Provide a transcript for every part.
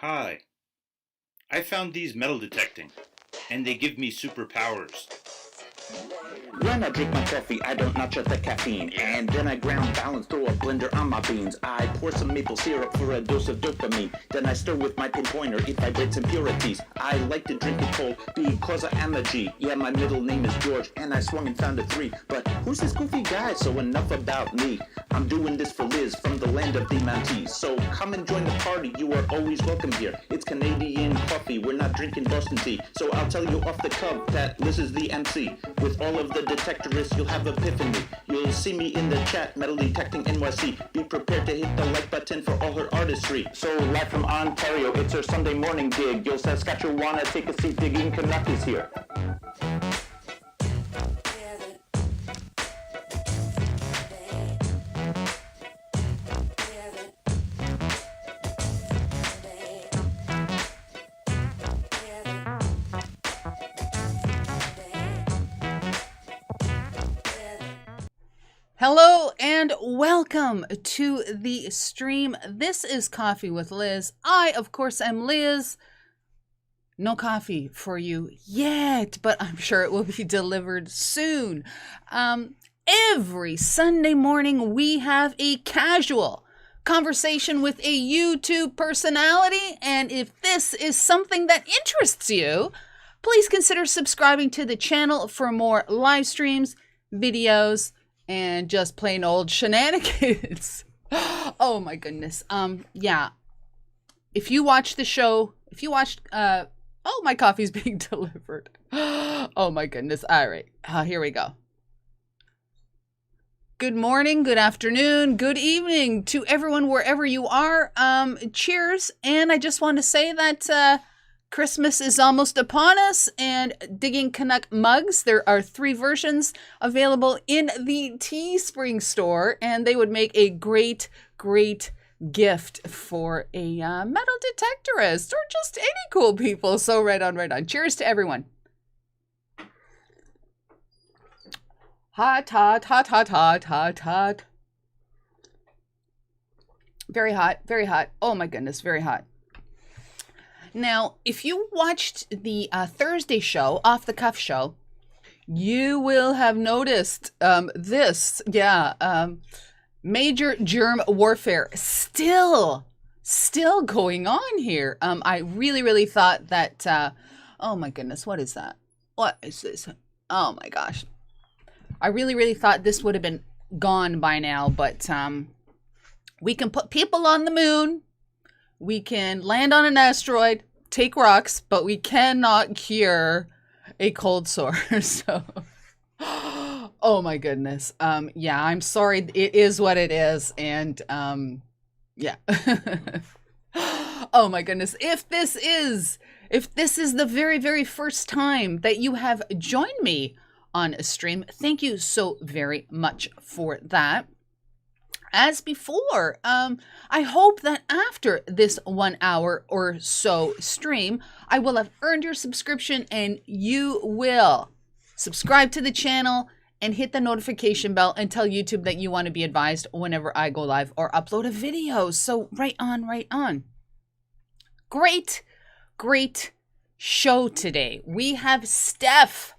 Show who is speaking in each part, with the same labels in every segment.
Speaker 1: Hi. I found these metal detecting, and they give me superpowers.
Speaker 2: When I drink my coffee, I don't notch out the caffeine. And then I ground balance, throw a blender on my beans. I pour some maple syrup for a dose of dopamine. Then I stir with my pinpointer, it vibrates impurities. I like to drink it cold because of 𝗥𝗔𝗗𝗓𝗪𝗓. Yeah, my middle name is George, and I swung and found a 3. But who's this goofy guy? So enough about me. I'm doing this for Liz from the land of the Mounties. So come and join the party, you are always welcome here. It's Canadian coffee, we're not drinking Boston tea. So I'll tell you off the cuff that Liz is the MC. With all of the detectorists, you'll have epiphany. You'll see me in the chat, Metal Detecting NYC. Be prepared to hit the like button for all her artistry. So live from Ontario, it's her Sunday morning gig. Yo, Saskatchewan, take a seat, 𝗥𝗔𝗗𝗓𝗪𝗢𝗥 is here.
Speaker 3: Hello and welcome to the stream. This is Coffee with Liz. I, of course, am Liz. No coffee for you yet, but I'm sure it will be delivered soon. Every Sunday morning, we have a casual conversation with a YouTube personality. And if this is something that interests you, please consider subscribing to the channel for more live streams, videos, and just plain old shenanigans. Oh my goodness. Yeah. If you watch the show, if you watched, oh, my coffee's being delivered. Oh my goodness. All right. Here we go. Good morning, good afternoon, good evening to everyone wherever you are. Cheers. And I just want to say that, Christmas is almost upon us, and 𝗥𝗔𝗗𝗓𝗪𝗥 mugs, there are 3 versions available in the Teespring store, and they would make a great, great gift for a metal detectorist or just any cool people. So right on, right on. Cheers to everyone. Hot, hot, hot, hot, hot, hot, hot. Very hot, very hot. Oh my goodness, very hot. Now, if you watched the Thursday show, Off the Cuff show, you will have noticed this. Yeah, major germ warfare still going on here. I really thought that, oh my goodness, what is that? What is this? Oh my gosh. I really thought this would have been gone by now, but we can put people on the moon. We can land on an asteroid, take rocks, but we cannot cure a cold sore. So, oh my goodness. Yeah, I'm sorry. It is what it is. And yeah. Oh my goodness. If this is the very first time that you have joined me on a stream, thank you so very much for that. As before, I hope that after this 1 hour or so stream, I will have earned your subscription and you will subscribe to the channel and hit the notification bell and tell YouTube that you want to be advised whenever I go live or upload a video. So right on, right on. Great show today. We have Stef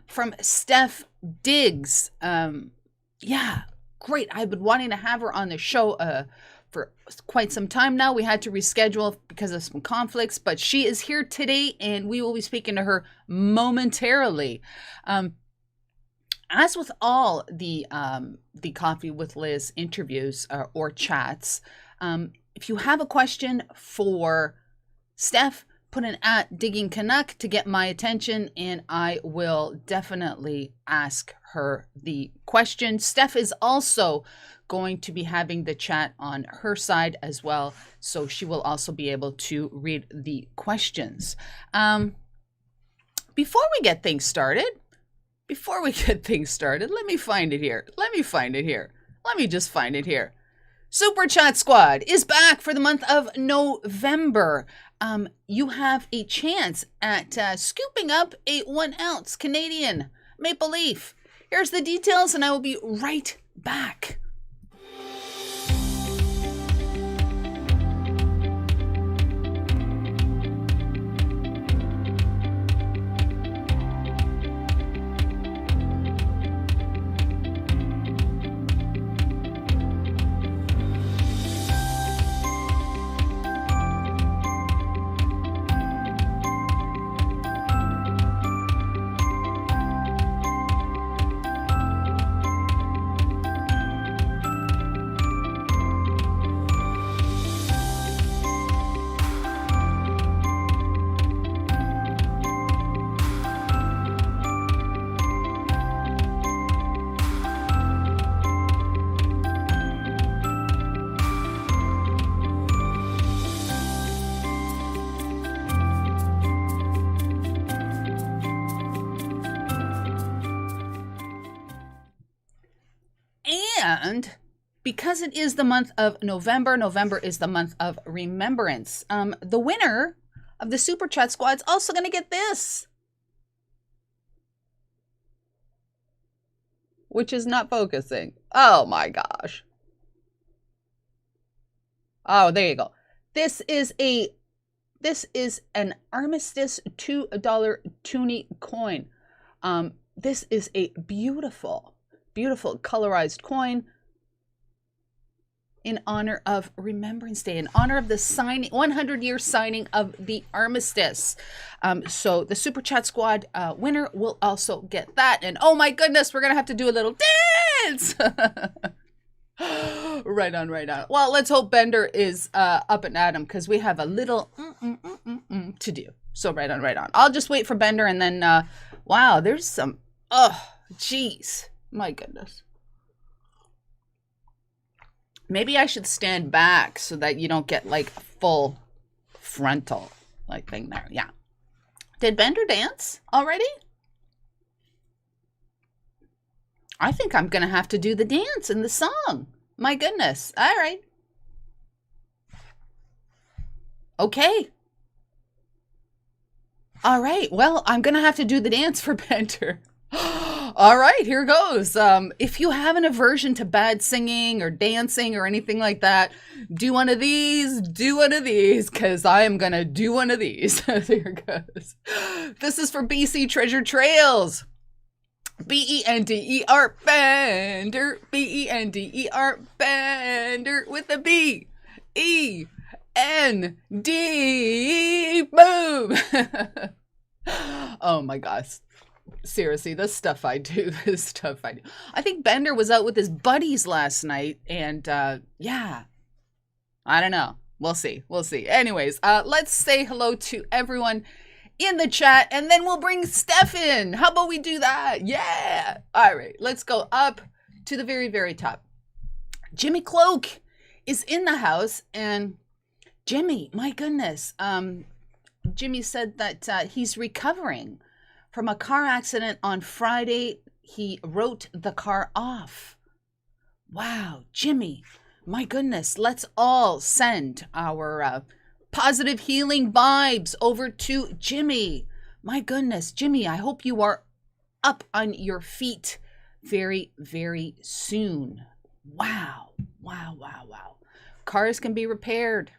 Speaker 3: from Stef Digs. Yeah. Great. I've been wanting to have her on the show for quite some time now. We had to reschedule because of some conflicts, but she is here today and we will be speaking to her momentarily. As with all the Coffee with Liz interviews or chats, if you have a question for Stef, put an @𝗥𝗔𝗗𝗓𝗪𝗢 to get my attention, and I will definitely ask her the question. Stef is also going to be having the chat on her side as well, so she will also be able to read the questions. Before we get things started, let me find it here. Let me just find it here. Super Chat Squad is back for the month of November. You have a chance at scooping up a 1 ounce Canadian maple leaf. Here's the details, and I will be right back. And because it is the month of November, November is the month of remembrance. The winner of the Super Chat Squad's also going to get this, which is not focusing. Oh my gosh. Oh, there you go. This is an Armistice $2 toonie coin. This is a beautiful, beautiful colorized coin in honor of Remembrance Day, in honor of the 100-year signing of the Armistice. So the Super Chat Squad winner will also get that. And oh my goodness, we're going to have to do a little dance. Right on, right on. Well, let's hope Bender is up and at him, because we have a little to do. So right on, right on. I'll just wait for Bender, and then, wow, there's some, oh, jeez. My goodness. Maybe I should stand back so that you don't get like full frontal like thing there. Yeah. Did Bender dance already? I think I'm going to have to do the dance in the song. My goodness. All right. Okay. All right. Well, I'm going to have to do the dance for Bender. All right, here goes. If you have an aversion to bad singing or dancing or anything like that, do one of these, because I am going to do one of these. Here goes. This is for BC Treasure Trails. B-E-N-D-E-R, Bender, B-E-N-D-E-R, Bender, with a B-E-N-D, boom. Oh my gosh. Seriously, this stuff I do. I think Bender was out with his buddies last night, and yeah, I don't know. We'll see. Anyways, let's say hello to everyone in the chat, and then we'll bring Stef in. How about we do that? Yeah. All right, let's go up to the very, very top. Jimmy Cloak is in the house, and Jimmy, my goodness, Jimmy said that he's recovering from a car accident on Friday. He wrote the car off. Wow, Jimmy, my goodness, let's all send our positive healing vibes over to Jimmy. My goodness, Jimmy, I hope you are up on your feet very, very soon. Wow. Cars can be repaired.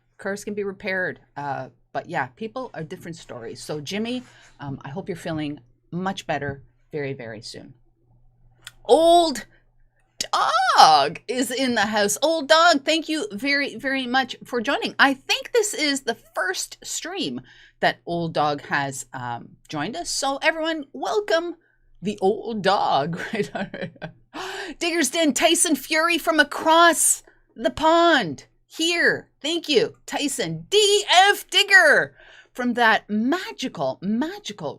Speaker 3: But yeah, people are different stories. So Jimmy, I hope you're feeling much better very, very soon. Old Dog is in the house. Old Dog, thank you very, very much for joining. I think this is the first stream that Old Dog has joined us. So everyone, welcome the Old Dog. Digger's Den, Tyson Fury from across the pond. Here, thank you, Tyson. DF Digger from that magical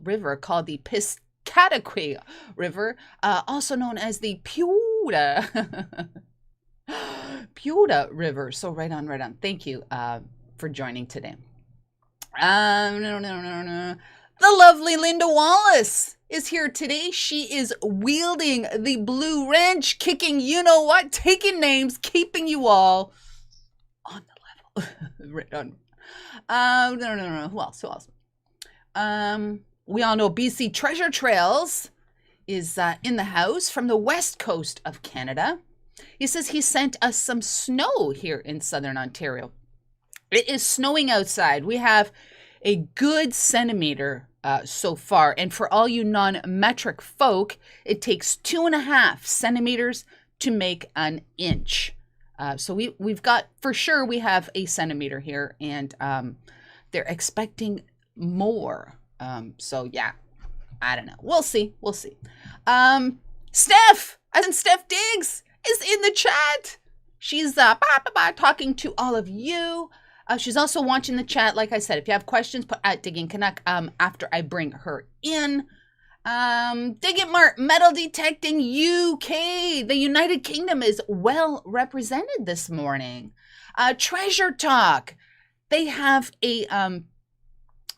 Speaker 3: river called the Piscataqua River, also known as the 𝗓𝗢𝗓 River. So right on. Thank you for joining today. The lovely Linda Wallace is here today. She is wielding the blue wrench, kicking you know what, taking names, keeping you all on the level. Right on. No. Who else? We all know BC Treasure Trails is in the house from the west coast of Canada. He says he sent us some snow here in southern Ontario. It is snowing outside. We have a good centimeter so far. And for all you non-metric folk, it takes 2.5 centimeters to make an inch. So we've got, for sure, we have a centimeter here, and they're expecting more. So yeah, I don't know. We'll see. Stef, as in Stef Digs, is in the chat. She's talking to all of you. She's also watching the chat. Like I said, if you have questions, put at Digging Canuck after I bring her in. Dig Mart, Metal Detecting UK. The United Kingdom is well represented this morning. Treasure Talk. They have a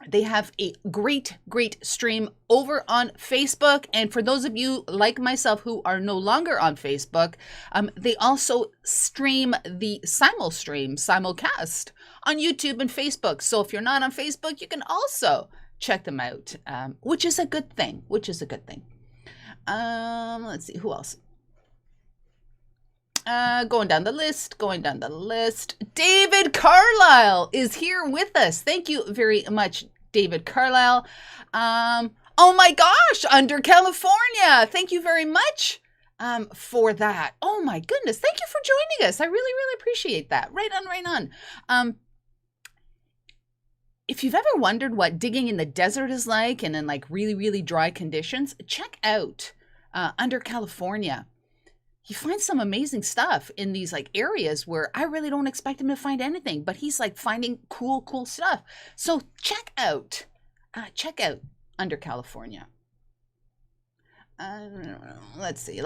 Speaker 3: They have a great stream over on Facebook. And for those of you like myself who are no longer on Facebook, they also stream the simulcast on YouTube and Facebook. So if you're not on Facebook, you can also check them out, which is a good thing, Let's see, who else? Going down the list. David Carlisle is here with us. Thank you very much, David Carlisle. Oh my gosh, under California. Thank you very much for that. Oh my goodness. Thank you for joining us. I really appreciate that. Right on. If you've ever wondered what digging in the desert is like and in like really dry conditions, check out under California. You find some amazing stuff in these like areas where I really don't expect him to find anything, but he's like finding cool stuff. So check out under California. Let's see.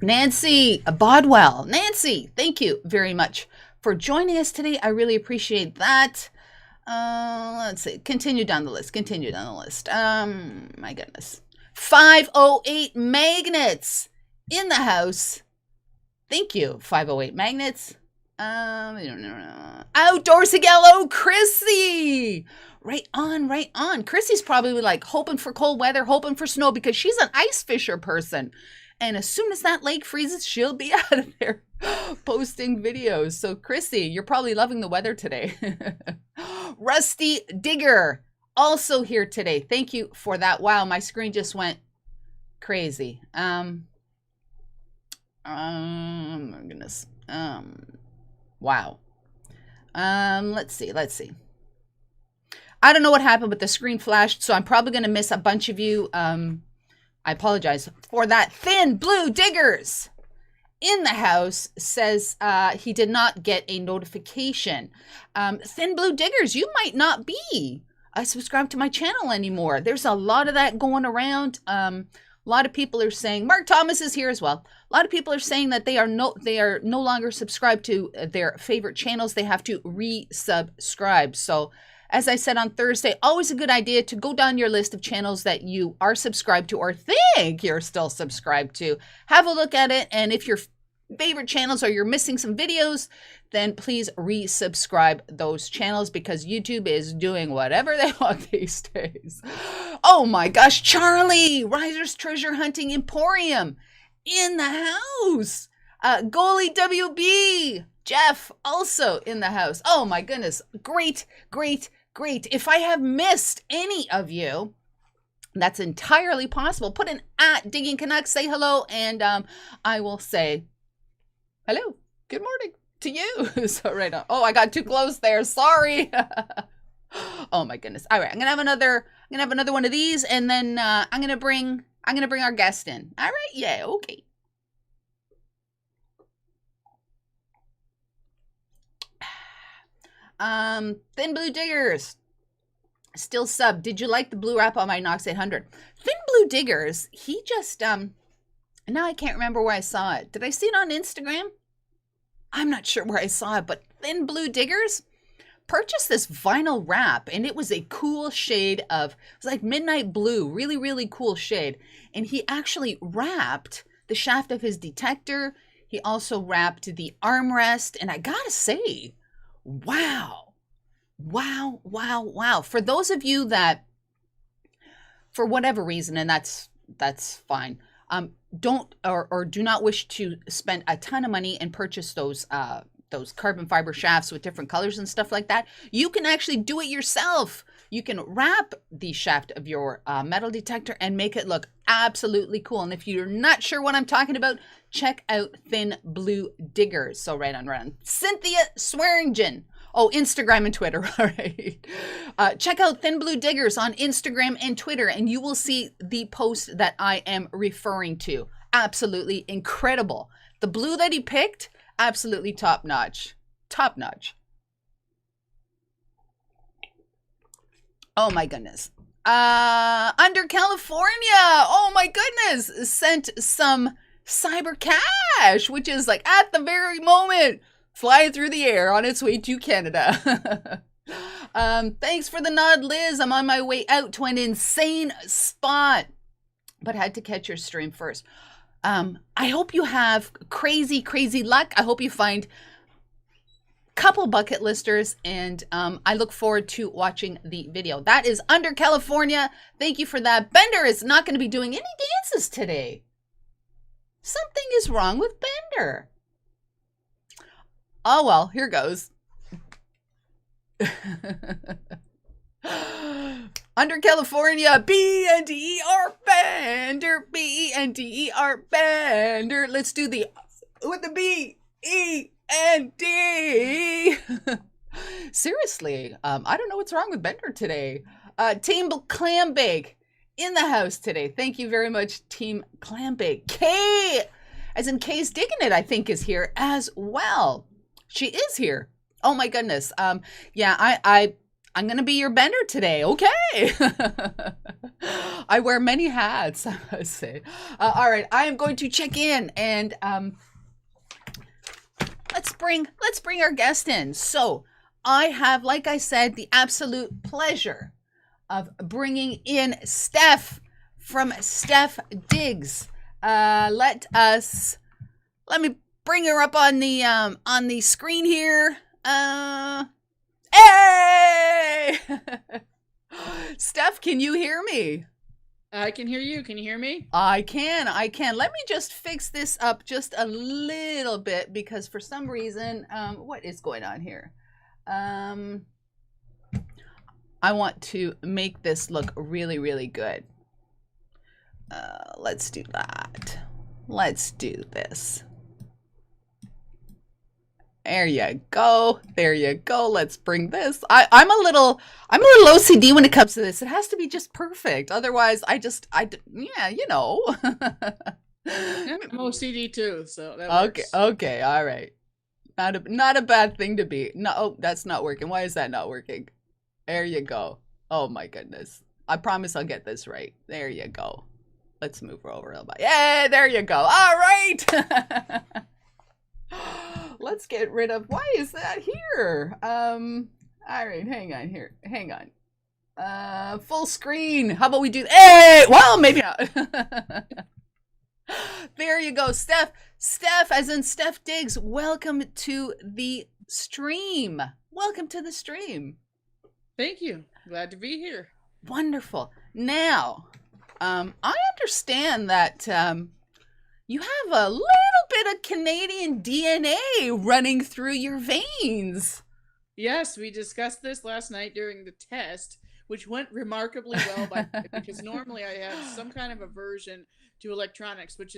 Speaker 3: Nancy Bodwell. Nancy, thank you very much for joining us today. I really appreciate that. Let's see. Continue down the list. My goodness. 508 Magnets in the house. Thank you, 508 Magnets. Outdoorsy Gallo, Chrissy. Right on. Chrissy's probably like hoping for cold weather, hoping for snow because she's an ice fisher person. And as soon as that lake freezes, she'll be out of there posting videos. So Chrissy, you're probably loving the weather today. Rusty Digger, also here today. Thank you for that. Wow, my screen just went crazy. My goodness. Wow. Let's see. I don't know what happened, but the screen flashed, so I'm probably going to miss a bunch of you. I apologize for that. Thin Blue Diggers in the house says he did not get a notification. Thin Blue Diggers, you might not be subscribed to my channel anymore. There's a lot of that going around. A lot of people are saying, Mark Thomas is here as well. A lot of people are saying that they are no longer subscribed to their favorite channels. They have to resubscribe. So as I said on Thursday, always a good idea to go down your list of channels that you are subscribed to or think you're still subscribed to. Have a look at it. And if your favorite channels or you're missing some videos, then please resubscribe those channels because YouTube is doing whatever they want these days. Oh my gosh, Charlie, Riser's Treasure Hunting Emporium in the house. Goalie WB, Jeff also in the house. Oh my goodness, great. If I have missed any of you, that's entirely possible. Put an @Digging Canucks, say hello, and I will say hello, good morning to you. So right on. Oh, I got too close there. Sorry. Oh my goodness. All right, I'm gonna have another one of these, and then I'm gonna bring our guest in. All right, yeah, okay. Thin Blue Diggers still sub. Did you like the blue wrap on my Knox 800? Thin Blue Diggers, he just now I can't remember where I saw it. Did I see it on Instagram? I'm not sure where I saw it, but Thin Blue Diggers purchased this vinyl wrap, and it was a cool shade of, it was like midnight blue, really cool shade. And he actually wrapped the shaft of his detector. He also wrapped the armrest, and I gotta say, wow. For those of you that, for whatever reason, and that's fine, don't or do not wish to spend a ton of money and purchase those carbon fiber shafts with different colors and stuff like that, you can actually do it yourself. You can wrap the shaft of your metal detector and make it look absolutely cool. And if you're not sure what I'm talking about, check out Thin Blue Diggers. So right on. Cynthia Swearingen. Oh, Instagram and Twitter. All right. Check out Thin Blue Diggers on Instagram and Twitter, and you will see the post that I am referring to. Absolutely incredible. The blue that he picked, absolutely top notch. Oh my goodness. Under California. Oh my goodness. Sent some cyber cash, which is like at the very moment flying through the air on its way to Canada. Thanks for the nod, Liz. I'm on my way out to an insane spot, but had to catch your stream first. I hope you have crazy, crazy luck. I hope you find couple bucket listers, and I look forward to watching the video. That is Under California. Thank you for that. Bender is not going to be doing any dances today. Something is wrong with Bender. Oh well, here goes. Under California, B-E-N-D-E-R Bender, B-E-N-D-E-R Bender. Let's do the with the B-E-N-D. Seriously, I don't know what's wrong with Bender today. Team Clambake in the house today. Thank you very much, Team Clambake. K, as in K's Digging It, I think is here as well. She is here. Oh my goodness. Yeah, I'm gonna be your Bender today. Okay. I wear many hats, I must say. All right, I am going to check in and let's bring our guest in. So I have, like I said, the absolute pleasure of bringing in Stef from Stef Digs. Let me bring her up on the screen here. Hey! Stef, can you hear me?
Speaker 4: I can hear you. Can you hear me?
Speaker 3: I can. Let me just fix this up just a little bit because for some reason, what is going on here? I want to make this look really, really good. Let's do that. Let's do this. There you go. There you go. Let's bring this. I'm a little OCD when it comes to this. It has to be just perfect. Otherwise, yeah, you know.
Speaker 4: I'm OCD too, so that
Speaker 3: okay.
Speaker 4: works.
Speaker 3: Okay. All right. Not a bad thing to be. No, oh, that's not working. Why is that not working? There you go. Oh my goodness. I promise I'll get this right. There you go. Let's move her over a little bit. Yeah, there you go. All right. Let's get rid of, why is that here? All right, hang on here. Hang on. Full screen. How about we do, hey, well, maybe not. There you go, Stef, as in Stef Digs, welcome to the stream. Welcome to the stream.
Speaker 4: Thank you. Glad to be here.
Speaker 3: Wonderful. Now, I understand that you have a little bit of Canadian DNA running through your veins.
Speaker 4: Yes, we discussed this last night during the test, which went remarkably well because normally I have some kind of aversion to electronics, which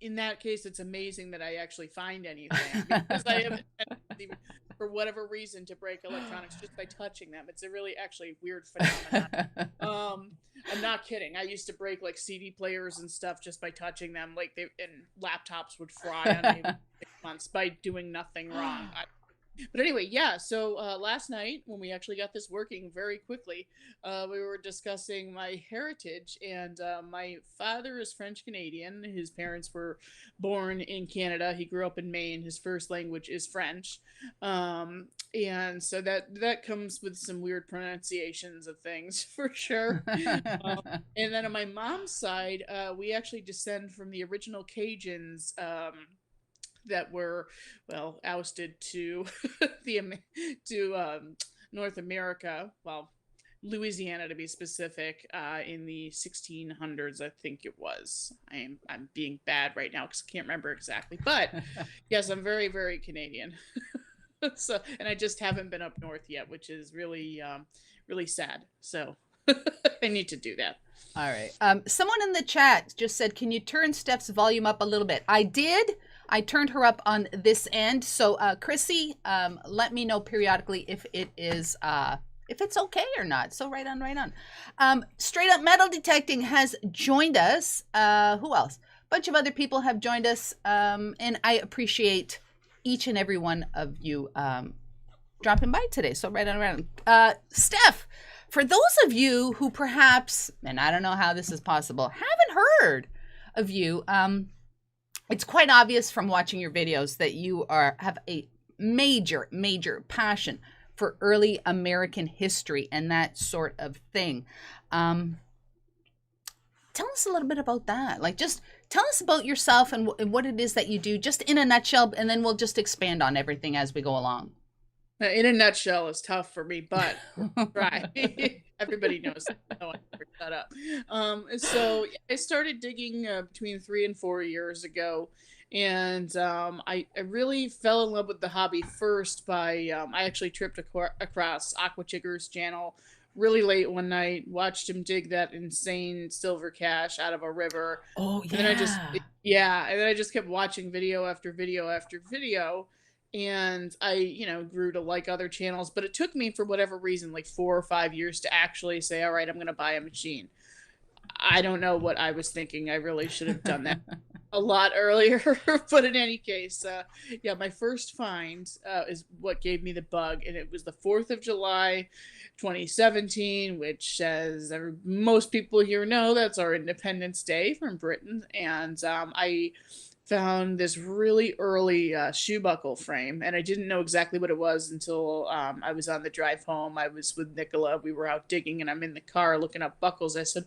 Speaker 4: in that case, it's amazing that I actually find anything because I have for whatever reason to break electronics just by touching them. It's a really actually weird phenomenon. I'm not kidding. I used to break like CD players and stuff just by touching them, and laptops would fry on me months by doing nothing wrong. But anyway, yeah, so last night when we actually got this working very quickly, we were discussing my heritage, and my father is French-Canadian. His parents were born in Canada. He grew up in Maine. His first language is French. And so that comes with some weird pronunciations of things, for sure. And then on my mom's side, we actually descend from the original Cajuns, that were, well, ousted to North America, well, Louisiana to be specific, in the 1600s, I think it was. I'm being bad right now because I can't remember exactly, but yes, I'm very, very Canadian. So, and I just haven't been up north yet, which is really, really sad. So I need to do that.
Speaker 3: All right. Someone in the chat just said, "Can you turn Stef's volume up a little bit?" I did. I turned her up on this end. So, Chrissy, let me know periodically if it's okay or not. So right on. Straight Up Metal Detecting has joined us. Who else? A bunch of other people have joined us. And I appreciate each and every one of you dropping by today. So right on. Stef, for those of you who perhaps, and I don't know how this is possible, haven't heard of you, it's quite obvious from watching your videos that you have a major passion for early American history and that sort of thing. Tell us a little bit about that. Like, just tell us about yourself and what it is that you do, just in a nutshell, and then we'll just expand on everything as we go along.
Speaker 4: In a nutshell is tough for me, but try. Everybody knows. No, shut up. So I started digging between 3 and 4 years ago, and I really fell in love with the hobby first by I actually tripped across Aquachigger's channel really late one night, watched him dig that insane silver cache out of a river.
Speaker 3: Oh yeah.
Speaker 4: And then I just kept watching video after video after video. And I, grew to like other channels, but it took me, for whatever reason, like 4 or 5 years to actually say, all right, I'm going to buy a machine. I don't know what I was thinking. I really should have done that a lot earlier. But in any case, my first find is what gave me the bug. And it was the 4th of July, 2017, which, as most people here know, that's our Independence Day from Britain. And I found this really early shoe buckle frame, and I didn't know exactly what it was until I was on the drive home. I was with Nicola. We were out digging, and I'm in the car looking up buckles. I said,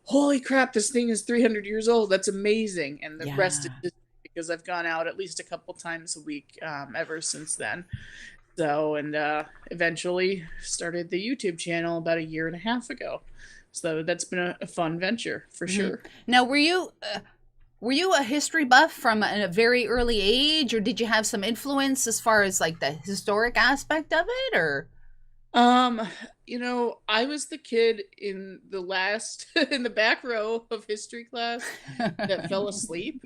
Speaker 4: holy crap, this thing is 300 years old. That's amazing. And the rest is just because I've gone out at least a couple times a week ever since then. So, and eventually started the YouTube channel about 1.5 years ago. So that's been a fun venture for sure.
Speaker 3: Now, were you a history buff from a very early age, or did you have some influence as far as like the historic aspect of it, or?
Speaker 4: I was the kid in the back row of history class that fell asleep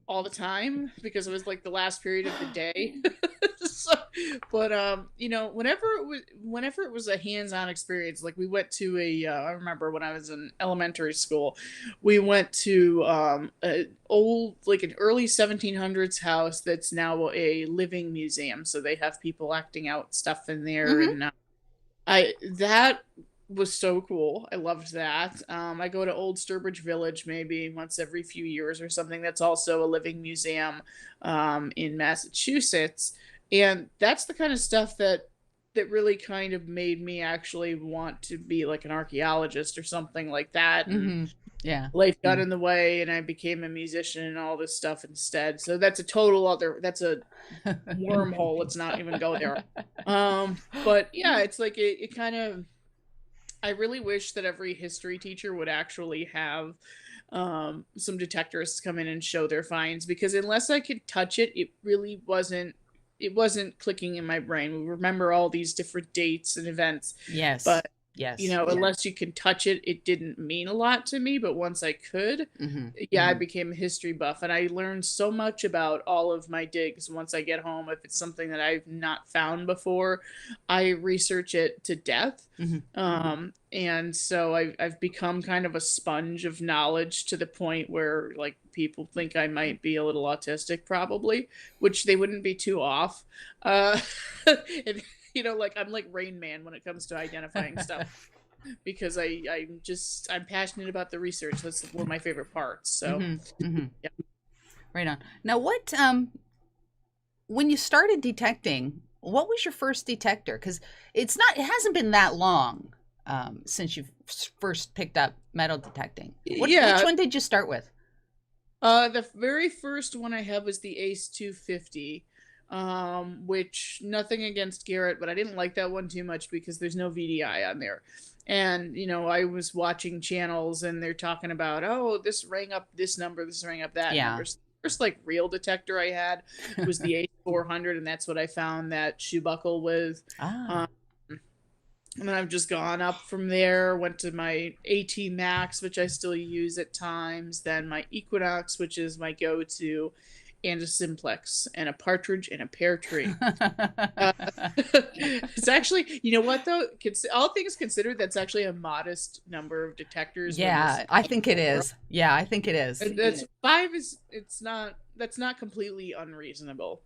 Speaker 4: all the time because it was like the last period of the day. But whenever it was a hands-on experience, like we went to I remember when I was in elementary school, we went to an early 1700s house that's now a living museum. So they have people acting out stuff in there, and that was so cool. I loved that. I go to Old Sturbridge Village maybe once every few years or something. That's also a living museum in Massachusetts. And that's the kind of stuff that really kind of made me actually want to be like an archaeologist or something like that. And life got in the way, and I became a musician and all this stuff instead. So that's a that's a wormhole. Let's not even go there. But yeah, it's like it kind of, I really wish that every history teacher would actually have some detectorists come in and show their finds, because unless I could touch it, it really wasn't clicking in my brain. We remember all these different dates and events.
Speaker 3: Yes.
Speaker 4: But
Speaker 3: yes.
Speaker 4: Unless you can touch it, it didn't mean a lot to me. But once I could, I became a history buff, and I learned so much about all of my digs. Once I get home, if it's something that I've not found before, I research it to death. And so I've become kind of a sponge of knowledge, to the point where like people think I might be a little autistic, probably, which they wouldn't be too off. And, like I'm like Rain Man when it comes to identifying stuff, because I'm passionate about the research. That's one of my favorite parts. So, yeah.
Speaker 3: Right on. Now, when you started detecting, what was your first detector? Because it hasn't been that long since you first picked up metal detecting. Which one did you start with?
Speaker 4: The very first one I had was the Ace 250, which, nothing against Garrett, but I didn't like that one too much because there's no VDI on there. And, I was watching channels and they're talking about, oh, this rang up this number, this rang up that number. So the first real detector I had was the Ace 400, and that's what I found that shoe buckle with. And then I've just gone up from there, went to my AT Max, which I still use at times, then my Equinox, which is my go-to, and a simplex, and a partridge, and a pear tree. It's actually, you know what though? All things considered, that's actually a modest number of detectors.
Speaker 3: Yeah, I think it is. Yeah, I think it is.
Speaker 4: That's 5 that's not completely unreasonable.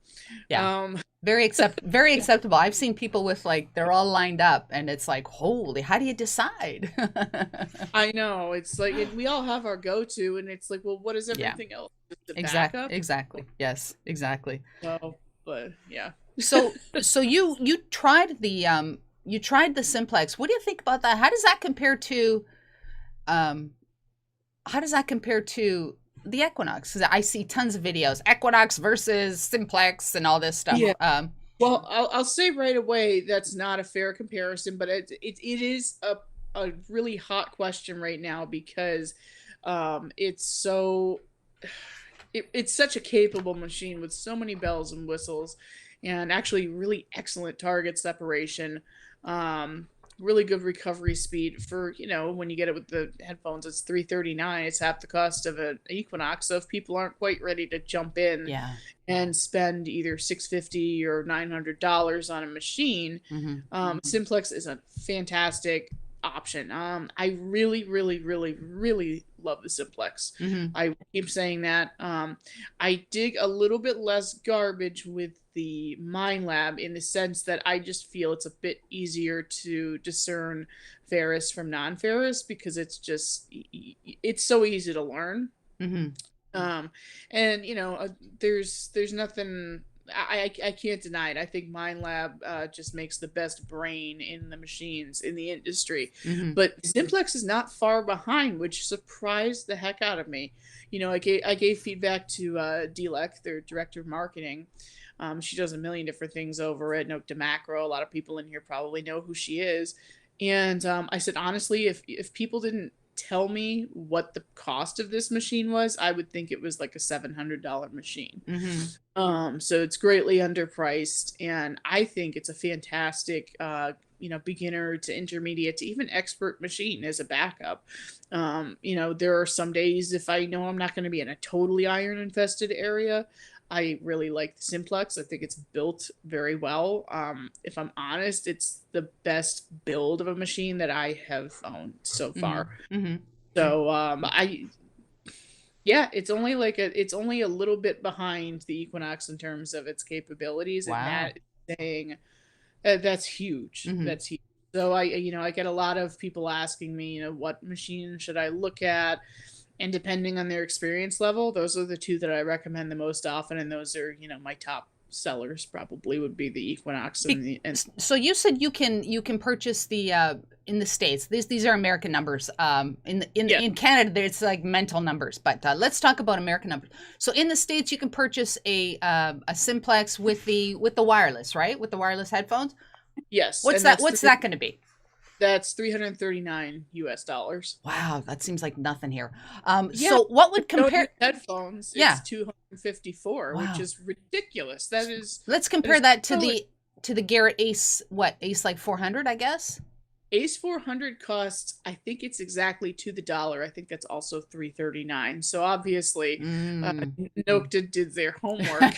Speaker 3: Yeah. Very acceptable. I've seen people with they're all lined up, and it's like, holy, how do you decide?
Speaker 4: I know. It's like, we all have our go-to, and it's like, well, what is everything else? Just the backup?
Speaker 3: Exactly. Yes, exactly.
Speaker 4: So, but yeah.
Speaker 3: So you tried the simplex. What do you think about that? How does that compare to the Equinox? 'Cause I see tons of videos, Equinox versus simplex and all this stuff.
Speaker 4: Yeah. Well, I'll say right away that's not a fair comparison, but it is a really hot question right now because it's so it's such a capable machine with so many bells and whistles, and actually really excellent target separation. Really good recovery speed for, when you get it with the headphones. It's $339. It's half the cost of an Equinox. So if people aren't quite ready to jump in
Speaker 3: Yeah.
Speaker 4: and spend either $650 or $900 on a machine, simplex is a fantastic option. I really, really, really, really love the simplex. I keep saying that. I dig a little bit less garbage with the Minelab in the sense that I just feel it's a bit easier to discern ferrous from non-ferrous because it's so easy to learn. And there's nothing. I can't deny it. I think Minelab just makes the best brain in the machines in the industry. But simplex is not far behind, which surprised the heck out of me. I gave feedback to DLEC, their director of marketing. She does a million different things over at 𝗥𝗔𝗗𝗪𝗧𝗏. A lot of people in here probably know who she is. And I said, honestly, if people didn't tell me what the cost of this machine was, I would think it was like a $700 machine. So it's greatly underpriced, and I think it's a fantastic beginner to intermediate to even expert machine as a backup. There are some days if I know I'm not going to be in a totally iron infested area, I really like the simplex. I think it's built very well. If I'm honest, it's the best build of a machine that I have owned so far. So it's only a little bit behind the Equinox in terms of its capabilities.
Speaker 3: Wow.
Speaker 4: And that is saying that's huge. That's huge. So I get a lot of people asking me, what machine should I look at? And depending on their experience level, those are the two that I recommend the most often. And those are, my top sellers probably would be the Equinox.
Speaker 3: So you said you can purchase the in the States. These are American numbers. In Canada, there's like mental numbers, but let's talk about American numbers. So in the States, you can purchase a simplex with the wireless, right? With the wireless headphones.
Speaker 4: Yes.
Speaker 3: What's that going to be?
Speaker 4: That's $339 US.
Speaker 3: Wow, that seems like nothing here. So what would compare
Speaker 4: headphones? It's $254, which is ridiculous. That is.
Speaker 3: Let's compare that to the Gsrtt Ace. What, Ace like 400? I guess.
Speaker 4: Ace 400 costs, I think it's exactly to the dollar. I think that's also $339. So obviously, 𝗥𝗔𝗗𝗓𝗪𝗏 did their homework.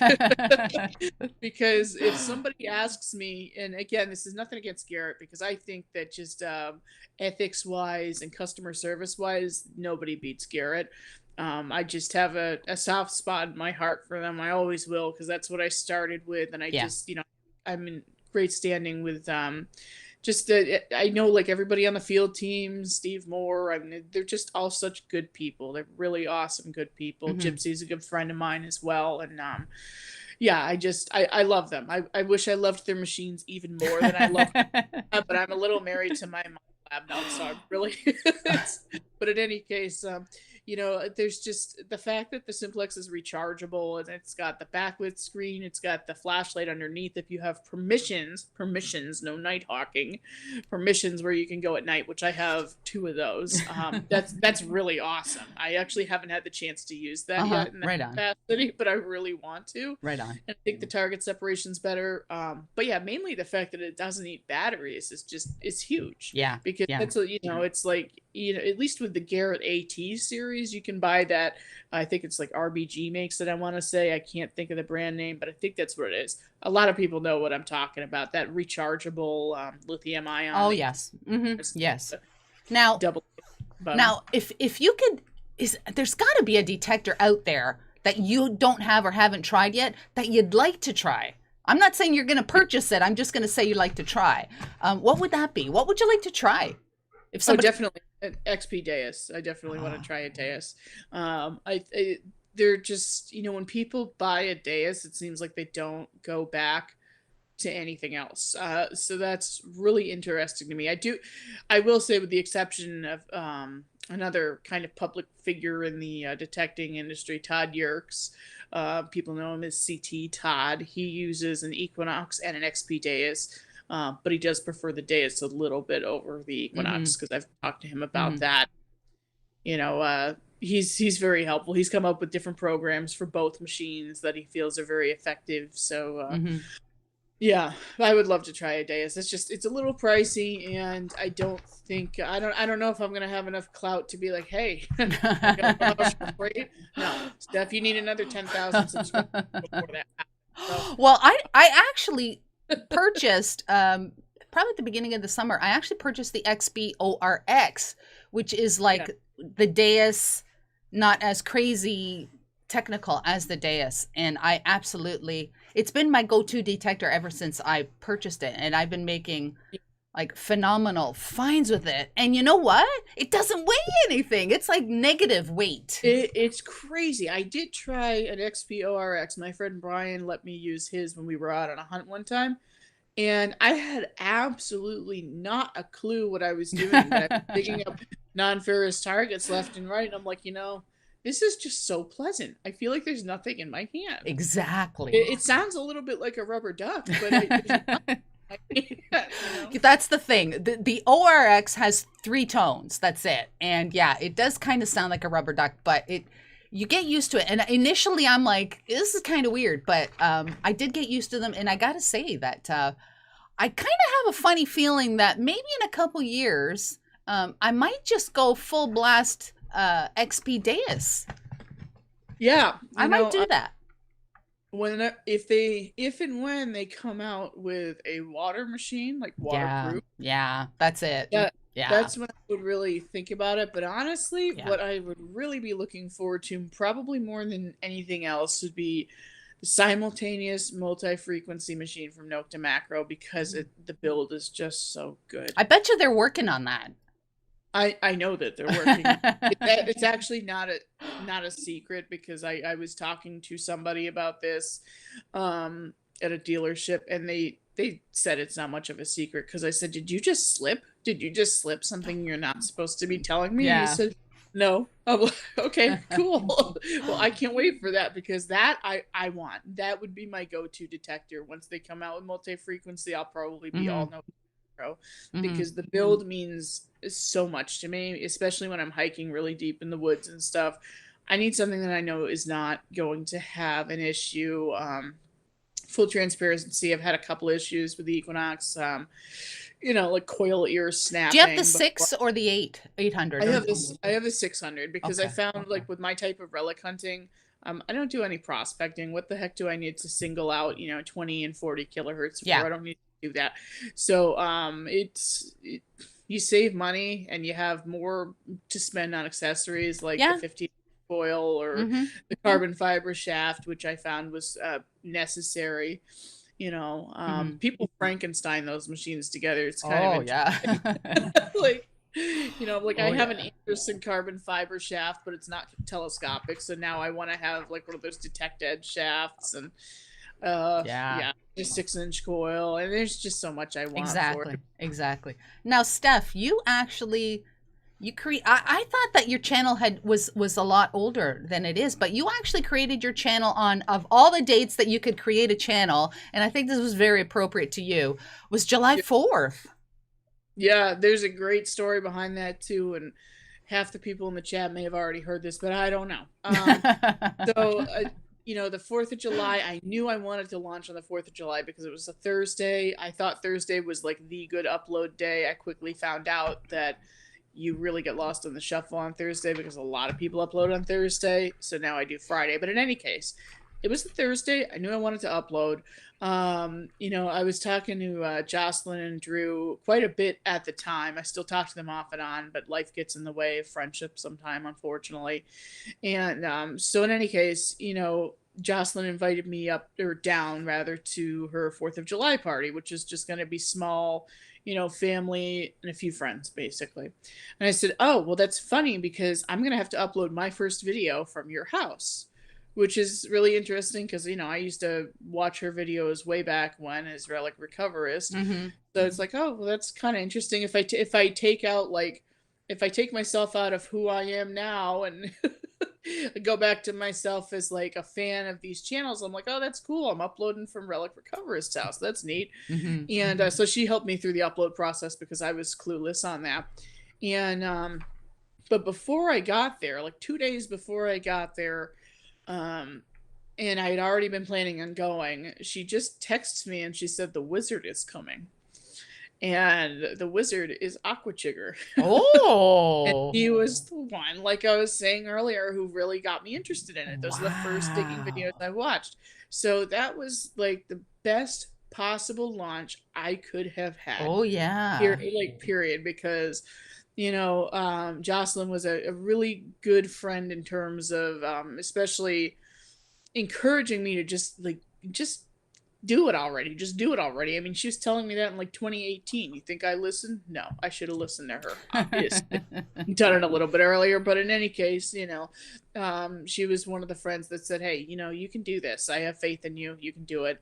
Speaker 4: Because if somebody asks me, and again, this is nothing against Gsrtt, because I think that just ethics-wise and customer service-wise, nobody beats Gsrtt. I just have a soft spot in my heart for them. I always will, because that's what I started with, and I'm in great standing with I know like everybody on the field team, Steve Moore, they're just all such good people. They're really awesome, good people. Gypsy's a good friend of mine as well. And I love them. I wish I loved their machines even more than I love them, but I'm a little married to my lab now, so I'm really, but in any case, there's just the fact that the simplex is rechargeable, and it's got the backlit screen, it's got the flashlight underneath. If you have permissions, no night hawking, permissions where you can go at night, which I have 2 of those. That's really awesome. I actually haven't had the chance to use that yet in that capacity, but I really want to.
Speaker 3: Right on.
Speaker 4: And I think the target separation's better. But yeah, mainly the fact that it doesn't eat batteries is huge.
Speaker 3: Yeah.
Speaker 4: Because it's it's like, at least with the Gsrtt AT series, you can buy that. I think it's like RBG makes it, I want to say. I can't think of the brand name, but I think that's what it is. A lot of people know what I'm talking about. That rechargeable lithium ion.
Speaker 3: Oh, yes. Yes. Now, if you could, there's got to be a detector out there that you don't have or haven't tried yet that you'd like to try. I'm not saying you're going to purchase it. I'm just going to say you'd like to try. What would that be? What would you like to try? If somebody...
Speaker 4: definitely XP Deus. I definitely want to try a Deus. They're just, when people buy a Deus, it seems like they don't go back to anything else. So that's really interesting to me. I will say, with the exception of another kind of public figure in the detecting industry, 𝗦𝗛𝗢𝗪𝗏. People know him as CT Todd. He uses an Equinox and an XP-Deus, but he does prefer the Deus a little bit over the Equinox, because I've talked to him about that. You know, he's very helpful. He's come up with different programs for both machines that he feels are very effective. So yeah, I would love to try a Deus. It's a little pricey, and I don't know if I'm gonna have enough clout to be like, hey, I'm gonna launch for free. No, Steph, you need another 10,000 subscribers before that happens. So,
Speaker 3: Well, I actually purchased probably at the beginning of the summer. I actually purchased the XBORX, which is like the Deus, not as crazy technical as the Deus, and it's been my go-to detector ever since I purchased it, and I've been making like phenomenal finds with it. And you know what? It doesn't weigh anything. It's like negative weight.
Speaker 4: it's crazy. I did try an XBORX. My friend Brian let me use his when we were out on a hunt one time, and I had absolutely not a clue what I was doing. I was digging up non-ferrous targets left and right, and I'm like, this is just so pleasant. I feel like there's nothing in my hand.
Speaker 3: Exactly.
Speaker 4: It sounds a little bit like a rubber duck, but
Speaker 3: That's the thing. The ORX has 3 tones. That's it. And yeah, it does kind of sound like a rubber duck, but you get used to it. And initially I'm like, this is kind of weird, but I did get used to them. And I got to say that I kind of have a funny feeling that maybe in a couple years, I might just go full blast XP-Deus.
Speaker 4: Yeah,
Speaker 3: I might do that.
Speaker 4: If and when they come out with a water machine, like waterproof.
Speaker 3: Yeah, that's it.
Speaker 4: That's when I would really think about it. But honestly, what I would really be looking forward to, probably more than anything else, would be the simultaneous multi-frequency machine from 𝗏𝗏𝗪𝗏, because the build is just so good.
Speaker 3: I bet you they're working on that.
Speaker 4: I know that they're working. It's actually not a secret, because I was talking to somebody about this at a dealership, and they said it's not much of a secret, because I said, did you just slip something you're not supposed to be telling me?
Speaker 3: Yeah.
Speaker 4: And he said, no. Oh, okay, cool. Well, I can't wait for that, because that I want. That would be my go-to detector. Once they come out with multi-frequency, I'll probably be all no, because the build means so much to me, especially when I'm hiking really deep in the woods and stuff. I need something that I know is not going to have an issue. Full transparency, I've had a couple issues with the Equinox, like coil ear snapping.
Speaker 3: Do you have the 6 or the 800?
Speaker 4: I have a 600, because I found like with my type of relic hunting, I don't do any prospecting. What the heck do I need to single out 20 and 40 kilohertz for? I don't need to do that. So you save money, and you have more to spend on accessories like the 15 foil or the carbon fiber shaft, which I found was necessary. People Frankenstein those machines together. It's kind of like I have an interest in carbon fiber shaft, but it's not telescopic. So now I want to have like one of those detect edge shafts, and just 6-inch coil, and there's just so much I want.
Speaker 3: Exactly. Now, Steph, you create. I thought that your channel was a lot older than it is, but you actually created your channel of all the dates that you could create a channel, and I think this was very appropriate to you, was July 4th.
Speaker 4: Yeah, there's a great story behind that too, and half the people in the chat may have already heard this, but I don't know. The 4th of July, I knew I wanted to launch on the 4th of July because it was a Thursday. I thought Thursday was like the good upload day. I quickly found out that you really get lost in the shuffle on Thursday, because a lot of people upload on Thursday. So now I do Friday. But in any case, it was a Thursday. I knew I wanted to upload. I was talking to Jocelyn and Drew quite a bit at the time. I still talk to them off and on, but life gets in the way of friendship sometime, unfortunately. And so in any case, Jocelyn invited me down to her 4th of July party, which is just going to be small, family and a few friends, basically. And I said, oh, well, that's funny, because I'm going to have to upload my first video from your house. which is really interesting because, you know, I used to watch her videos way back when as Relic Recoverist.
Speaker 3: Mm-hmm.
Speaker 4: So it's like, oh, well, that's kind of interesting. If I take out, like, if I take myself out of who I am now and go back to myself as like a fan of these channels, I'm like, oh, that's cool. I'm uploading from Relic Recoverist's house. That's neat.
Speaker 3: Mm-hmm.
Speaker 4: And so she helped me through the upload process because I was clueless on that. And but before I got there, like 2 days before I got there, and I had already been planning on going, she just texted me and she said the wizard is coming. And the wizard is Aquachigger.
Speaker 3: Oh.
Speaker 4: And he was the one, like I was saying earlier, who really got me interested in it. Those are the first digging videos I watched. So that was like the best possible launch I could have had.
Speaker 3: Oh, yeah.
Speaker 4: Period. Because, you know, Jocelyn was a really good friend in terms of especially encouraging me to just do it already. Just do it already. I mean, she was telling me that in like 2018. You think I listened? No, I should have listened to her. Obviously. Done it a little bit earlier, but in any case, you know, she was one of the friends that said, hey, you know, you can do this. I have faith in you. You can do it.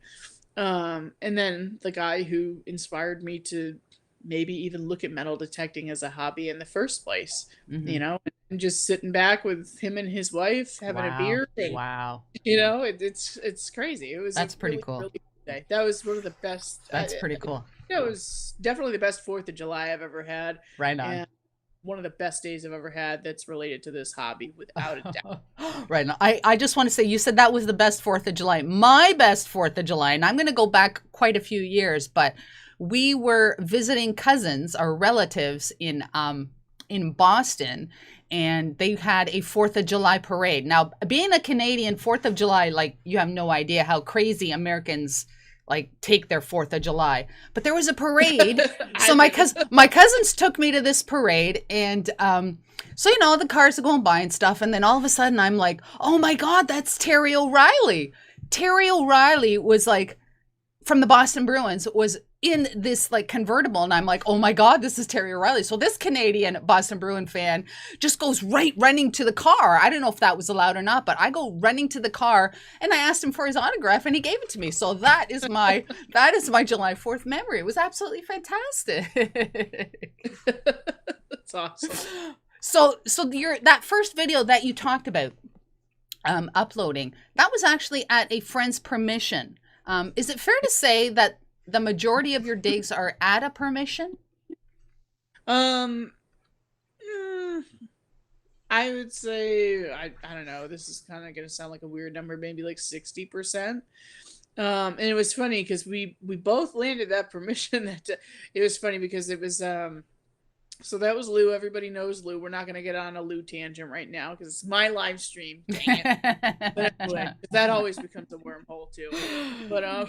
Speaker 4: And then the guy who inspired me to maybe even look at metal detecting as a hobby in the first place, you know, and just sitting back with him and his wife having a beer. And, you know, it's crazy. It was
Speaker 3: pretty cool.
Speaker 4: Really day. That was one of the best.
Speaker 3: That's pretty cool.
Speaker 4: It was definitely the best 4th of July I've ever had.
Speaker 3: Right on.
Speaker 4: And one of the best days I've ever had that's related to this hobby, without a doubt.
Speaker 3: Right. Now, I just want to say, you said that was the best 4th of July. My best 4th of July, and I'm going to go back quite a few years, but we were visiting cousins or relatives in Boston, and they had a 4th of July parade. Now, being a Canadian, 4th of July, like, you have no idea how crazy Americans like take their 4th of July. But there was a parade. So my cousins took me to this parade, and so, you know, the cars are going by and stuff, and then all of a sudden I'm like, oh my God, that's Terry O'Reilly. Terry O'Reilly was like, from the Boston Bruins, was in this like convertible, and I'm like, oh my God, this is Terry O'Reilly. So this Canadian Boston Bruin fan just goes running to the car. I don't know if that was allowed or not, but I go running to the car and I asked him for his autograph and he gave it to me. So that is my July 4th memory. It was absolutely fantastic.
Speaker 4: That's awesome.
Speaker 3: So that first video that you talked about uploading, that was actually at a friend's permission. Is it fair to say that the majority of your digs are at a permission?
Speaker 4: I would say, I don't know, this is kind of going to sound like a weird number, maybe like 60%. And it was funny because we both landed that permission. It was funny because it was so that was Lou. Everybody knows Lou. We're not going to get on a Lou tangent right now because it's my live stream. Dang it. But anyway, that always becomes a wormhole too. But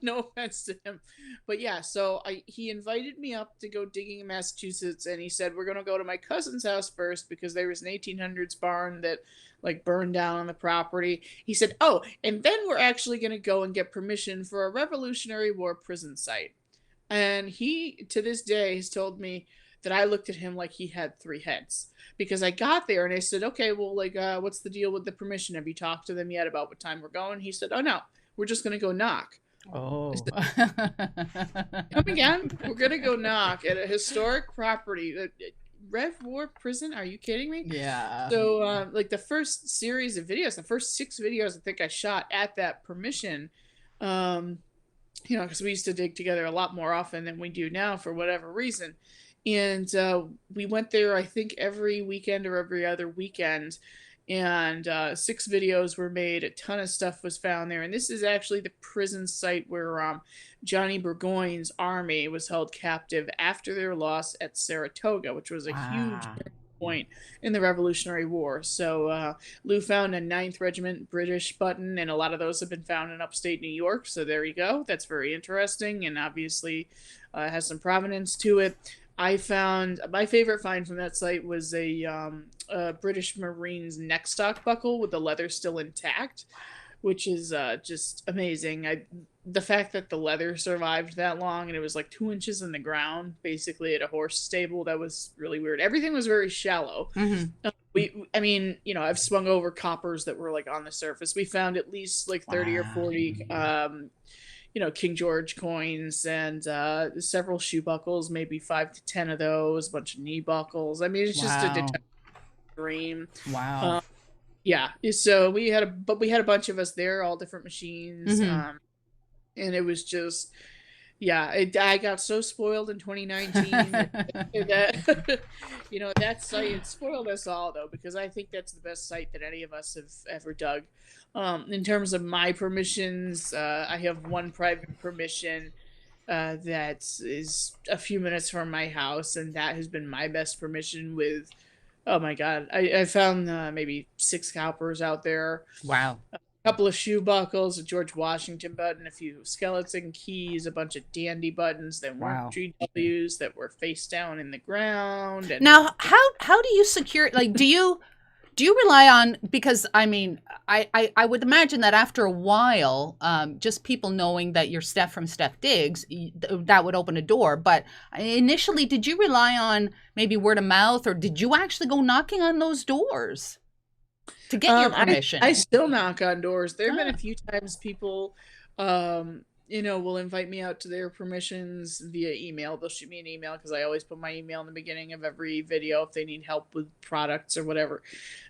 Speaker 4: no offense to him. But yeah, so he invited me up to go digging in Massachusetts, and he said, we're going to go to my cousin's house first because there was an 1800s barn that like burned down on the property. He said, oh, and then we're actually going to go and get permission for a Revolutionary War prison site. And he, to this day, has told me that I looked at him like he had 3 heads, because I got there and I said, okay, well, like, what's the deal with the permission? Have you talked to them yet about what time we're going? He said, oh no, we're just going to go knock.
Speaker 3: Oh,
Speaker 4: said, come again? We're going to go knock at a historic property. Rev War prison? Are you kidding me?
Speaker 3: Yeah.
Speaker 4: So, like the first series of videos, the first 6 videos I think I shot at that permission, you know, because we used to dig together a lot more often than we do now for whatever reason. And we went there, I think, every weekend or every other weekend. And 6 videos were made. A ton of stuff was found there. And this is actually the prison site where Johnny Burgoyne's army was held captive after their loss at Saratoga, which was a huge point in the Revolutionary War. So Lou found a 9th Regiment British button, and a lot of those have been found in upstate New York. So there you go. That's very interesting, and obviously has some provenance to it. I found my favorite find from that site was a British Marines neck stock buckle with the leather still intact, which is just amazing. the fact that the leather survived that long and it was like 2 inches in the ground, basically at a horse stable, that was really weird. Everything was very shallow. I mean, you know, I've swung over coppers that were like on the surface. We found at least like 30 or 40, you know, King George coins and several shoe buckles, maybe 5 to 10 of those, a bunch of knee buckles. I mean, it's just a detective dream.
Speaker 3: Wow.
Speaker 4: Yeah. So we had a bunch of us there, all different machines. And it was just, yeah, I got so spoiled in 2019 that, you know, that site, it spoiled us all though, because I think that's the best site that any of us have ever dug. In terms of my permissions, I have one private permission that is a few minutes from my house, and that has been my best permission with, oh my God, I found maybe 6 scalpers out there.
Speaker 3: Wow.
Speaker 4: Couple of shoe buckles, a George Washington button, a few skeleton keys, a bunch of dandy buttons that weren't GWs, that were face down in the ground. And
Speaker 3: now, how do you secure? Like, do you rely on? Because I mean, I would imagine that after a while, just people knowing that you're Stef from Stef Digs, that would open a door. But initially, did you rely on maybe word of mouth, or did you actually go knocking on those doors to get your permission?
Speaker 4: I still knock on doors. There have been a few times people, you know, will invite me out to their permissions via email. They'll shoot me an email because I always put my email in the beginning of every video if they need help with products or whatever.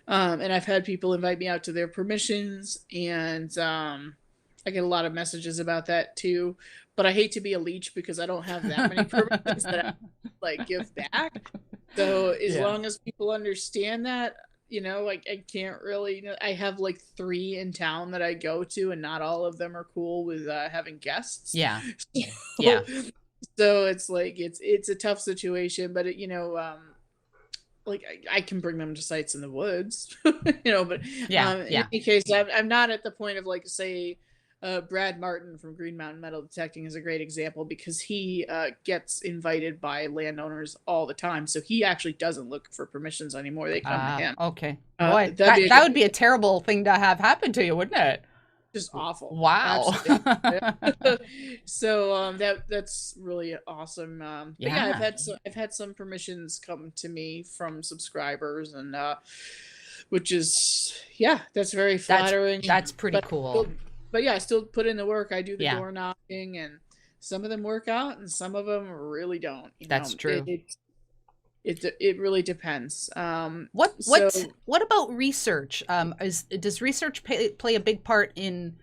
Speaker 4: And I've had people invite me out to their permissions, and I get a lot of messages about that too. But I hate to be a leech because I don't have that many permissions that I like give back. So as long as people understand that, you know, like I can't really, you know, I have like 3 in town that I go to, and not all of them are cool with having guests.
Speaker 3: Yeah.
Speaker 4: So it's like, it's a tough situation, but it, you know, like I can bring them to sites in the woods, you know, but in any case, I'm not at the point of like, say, Brad Martin from Green Mountain Metal Detecting is a great example, because he gets invited by landowners all the time. So he actually doesn't look for permissions anymore. They come to him.
Speaker 3: Okay. Boy, that would be a terrible thing to have happen to you, wouldn't it?
Speaker 4: Just awful.
Speaker 3: Wow.
Speaker 4: So that's really awesome. But yeah, I've had some permissions come to me from subscribers, and which is, yeah, that's very flattering.
Speaker 3: That's pretty cool.
Speaker 4: But yeah, I still put in the work. I do the door knocking, and some of them work out and some of them really don't.
Speaker 3: That's true.
Speaker 4: It really depends.
Speaker 3: What about research? Does research play a big part in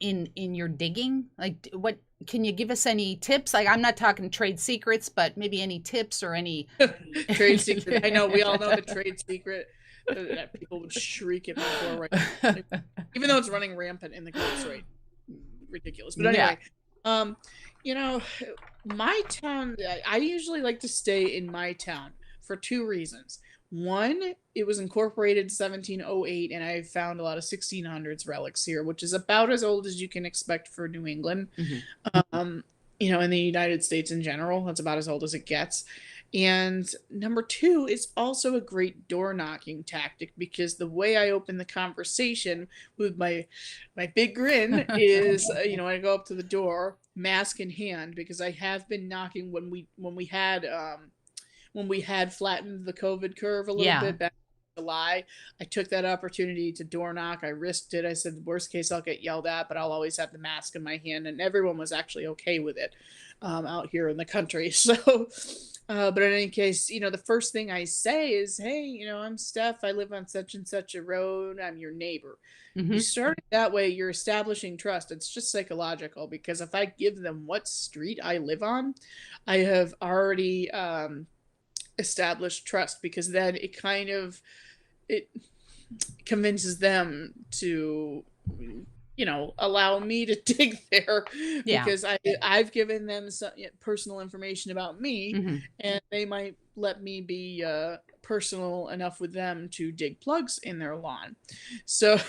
Speaker 3: your digging? Like, what can you give us any tips? Like, I'm not talking trade secrets, but maybe any tips or any
Speaker 4: trade secret. I know we all know the trade secret that people would shriek at me for right now. Even though it's running rampant in the courts, right? Ridiculous. But anyway, you know, my town, I usually like to stay in my town for 2 reasons. One, it was incorporated in 1708, and I found a lot of 1600s relics here, which is about as old as you can expect for New England. You know, in the United States in general, that's about as old as it gets. And number 2, it's also a great door knocking tactic, because the way I open the conversation with my big grin is, you know, I go up to the door, mask in hand, because I have been knocking when we had flattened the COVID curve a little bit back in July. I took that opportunity to door knock. I risked it. I said, worst case, I'll get yelled at, but I'll always have the mask in my hand, and everyone was actually okay with it out here in the country. So. But in any case, you know, the first thing I say is, hey, you know, I'm Stef. I live on such and such a road. I'm your neighbor. You start it that way, you're establishing trust. It's just psychological, because if I give them what street I live on, I have already established trust, because then it convinces them to, you know, allow me to dig there, because I've given them some personal information about me, and they might let me be personal enough with them to dig plugs in their lawn. So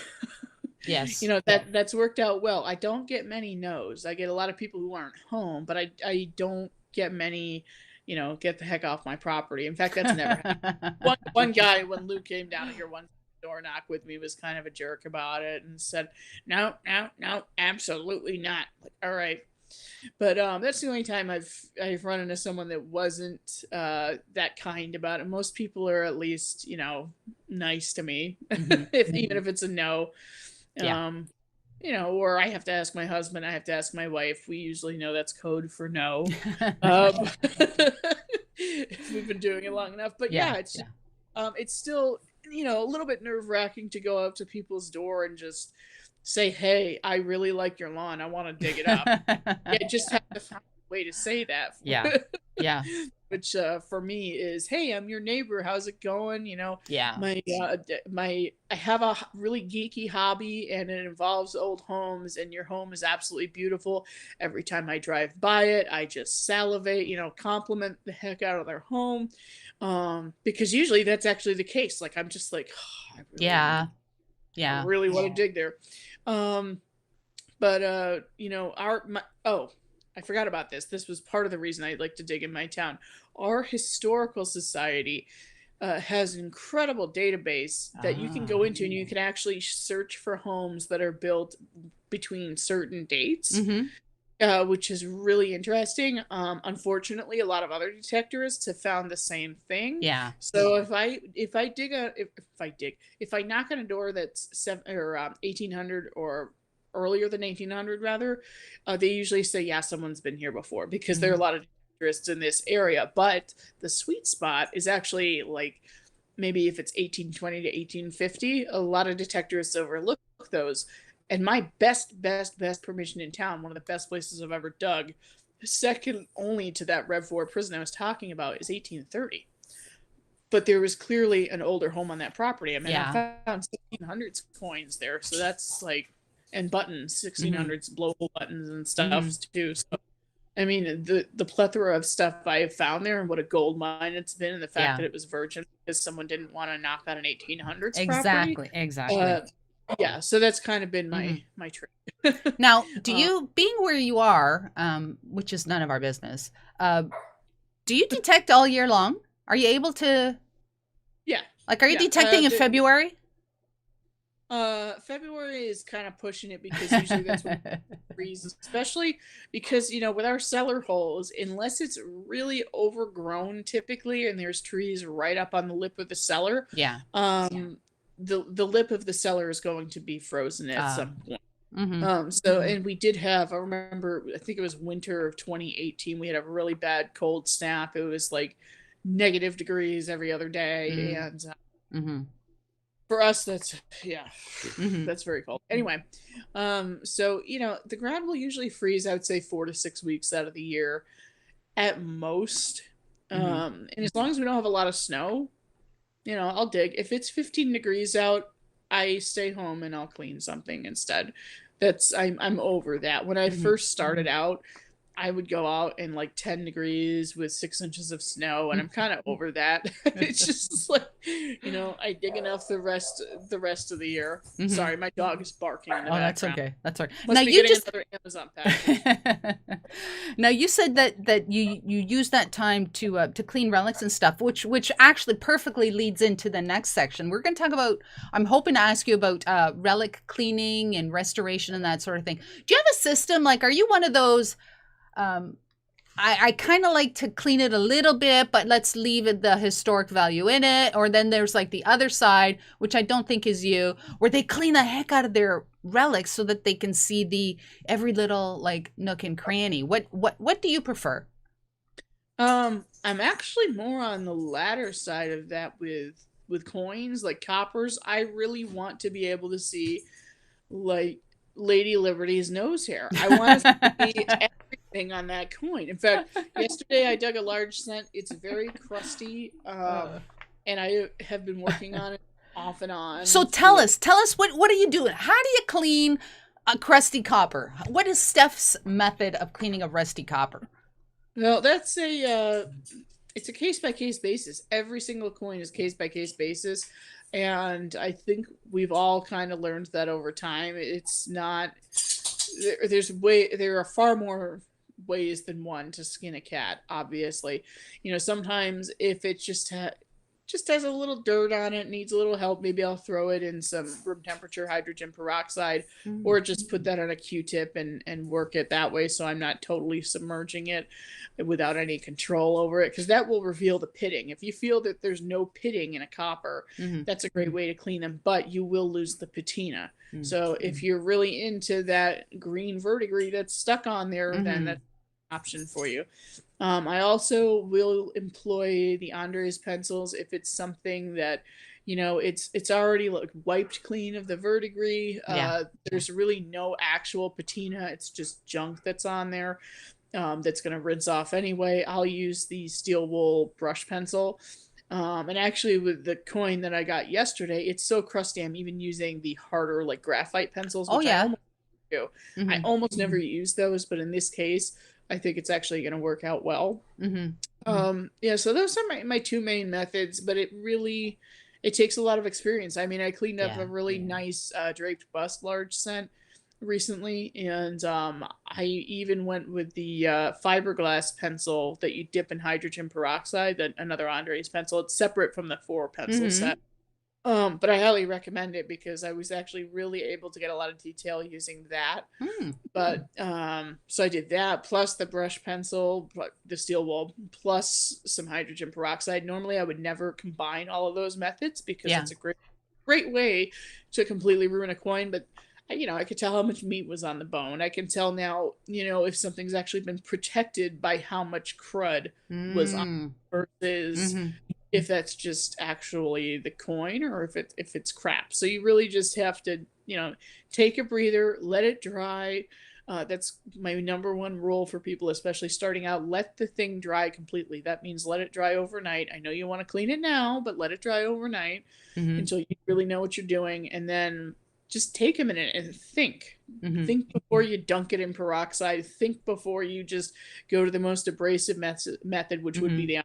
Speaker 4: you know, that's worked out well. I don't get many no's. I get a lot of people who aren't home, but I don't get many, you know, get the heck off my property. In fact, that's never happened. One guy, when Luke came down here once, door knock with me was kind of a jerk about it and said, no, no, no, absolutely not. Like, all right. But that's the only time I've run into someone that wasn't that kind about it. Most people are at least, nice to me, even if it's a no.
Speaker 3: Yeah.
Speaker 4: Or I have to ask my husband, I have to ask my wife. We usually know that's code for no. If we've been doing it long enough. But yeah, it's still, a little bit nerve-wracking to go up to people's door and just say, hey, I really like your lawn. I want to dig it up. Just have to find a way to say that.
Speaker 3: Yeah.
Speaker 4: Which for me is, hey, I'm your neighbor. How's it going?
Speaker 3: Yeah.
Speaker 4: I have a really geeky hobby, and it involves old homes, and your home is absolutely beautiful. Every time I drive by it, I just salivate, compliment the heck out of their home, because usually that's actually the case. Like, I'm just like, oh, I really want to dig there. I forgot about this. This was part of the reason I like to dig in my town. Our historical society has an incredible database that you can go into, and you can actually search for homes that are built between certain dates, which is really interesting. Unfortunately, a lot of other detectorists have found the same thing.
Speaker 3: Yeah.
Speaker 4: So if I knock on a door that's 1800 or earlier than 1800 rather, they usually say, yeah, someone's been here before, because there are a lot of detectorists in this area. But the sweet spot is actually, like, maybe if it's 1820 to 1850, a lot of detectorists overlook those. And my best permission in town, one of the best places I've ever dug, second only to that Rev 4 prison I was talking about, is 1830. But there was clearly an older home on that property. I mean, I found 1600s coins there, so that's like, and buttons, 1600s blowhole buttons and stuff too. So, I mean, the plethora of stuff I have found there, and what a gold mine it's been, and the fact that it was virgin because someone didn't want to knock on an 1800s property.
Speaker 3: Exactly.
Speaker 4: So that's kind of been my trick.
Speaker 3: Now, do you, being where you are, which is none of our business, do you detect all year long? Are you able to?
Speaker 4: Yeah.
Speaker 3: Like, are you detecting in February?
Speaker 4: February is kind of pushing it, because usually that's when it freezes, especially because, with our cellar holes, unless it's really overgrown typically, and there's trees right up on the lip of the cellar. The lip of the cellar is going to be frozen at some point. And we did have, I remember, I think it was winter of 2018, we had a really bad cold snap. It was like negative degrees every other day. And for us, that's that's very cold. Anyway, so the ground will usually freeze, I would say, 4 to 6 weeks out of the year at most. And as long as we don't have a lot of snow, I'll dig. If it's 15 degrees out, I stay home and I'll clean something instead. I'm over that. When I first started out, I would go out in like 10 degrees with 6 inches of snow, and I'm kind of over that. It's just like, I dig enough the rest of the year. Sorry, my dog is barking in the background.
Speaker 3: That's okay. That's all right.
Speaker 4: Must be getting another Amazon package.
Speaker 3: Now, you said that you use that time to clean relics and stuff, which actually perfectly leads into the next section. We're going to talk about, I'm hoping to ask you about relic cleaning and restoration and that sort of thing. Do you have a system? Like, are you one of those, I kind of like to clean it a little bit, but let's leave it the historic value in it? Or then there's like the other side, which I don't think is you, where they clean the heck out of their relics so that they can see every little like nook and cranny. What do you prefer?
Speaker 4: I'm actually more on the latter side of that with coins, like coppers. I really want to be able to see, like, Lady Liberty's nose hair. I want to see everything on that coin. In fact, yesterday I dug a large cent. It's very crusty, and I have been working on it off and on.
Speaker 3: So tell us what are you doing? How do you clean a crusty copper? What is Stef's method of cleaning a rusty copper?
Speaker 4: Well, that's it's a case-by-case basis. Every single coin is case-by-case basis. And I think we've all kind of learned that over time. It's not, there are far more ways than one to skin a cat, obviously. Sometimes if it's just just has a little dirt on it, needs a little help, maybe I'll throw it in some room temperature hydrogen peroxide, or just put that on a Q-tip and work it that way, so I'm not totally submerging it without any control over it, because that will reveal the pitting. If you feel that there's no pitting in a copper, that's a great way to clean them, but you will lose the patina. So if you're really into that green verdigris that's stuck on there, then that's an option for you. I also will employ the Andres pencils if it's something that, you know, it's already like wiped clean of the verdigris. There's really no actual patina. It's just junk that's on there. That's going to rinse off anyway. I'll use the steel wool brush pencil. And actually with the coin that I got yesterday, it's so crusty. I'm even using the harder like graphite pencils, which I almost do. I almost never use those, but in this case, I think it's actually going to work out well. Yeah, so those are my two main methods, but it takes a lot of experience. I mean, I cleaned up a really nice draped bust large scent recently, and I even went with the fiberglass pencil that you dip in hydrogen peroxide, another Andres pencil. It's separate from the 4 pencil set. But I highly recommend it because I was actually really able to get a lot of detail using that. But so I did that plus the brush pencil, the steel wool, plus some hydrogen peroxide. Normally I would never combine all of those methods because it's a great way to completely ruin a coin. But you know, I could tell how much meat was on the bone. I can tell now, you know, if something's actually been protected by how much crud was on versus if that's just actually the coin or if it's crap. So you really just have to, you know, take a breather, let it dry. That's my number one rule for people, especially starting out. Let the thing dry completely. That means let it dry overnight. I know you want to clean it now, but let it dry overnight until you really know what you're doing. And then just take a minute and think. Think before you dunk it in peroxide. Think before you just go to the most abrasive method, which would be the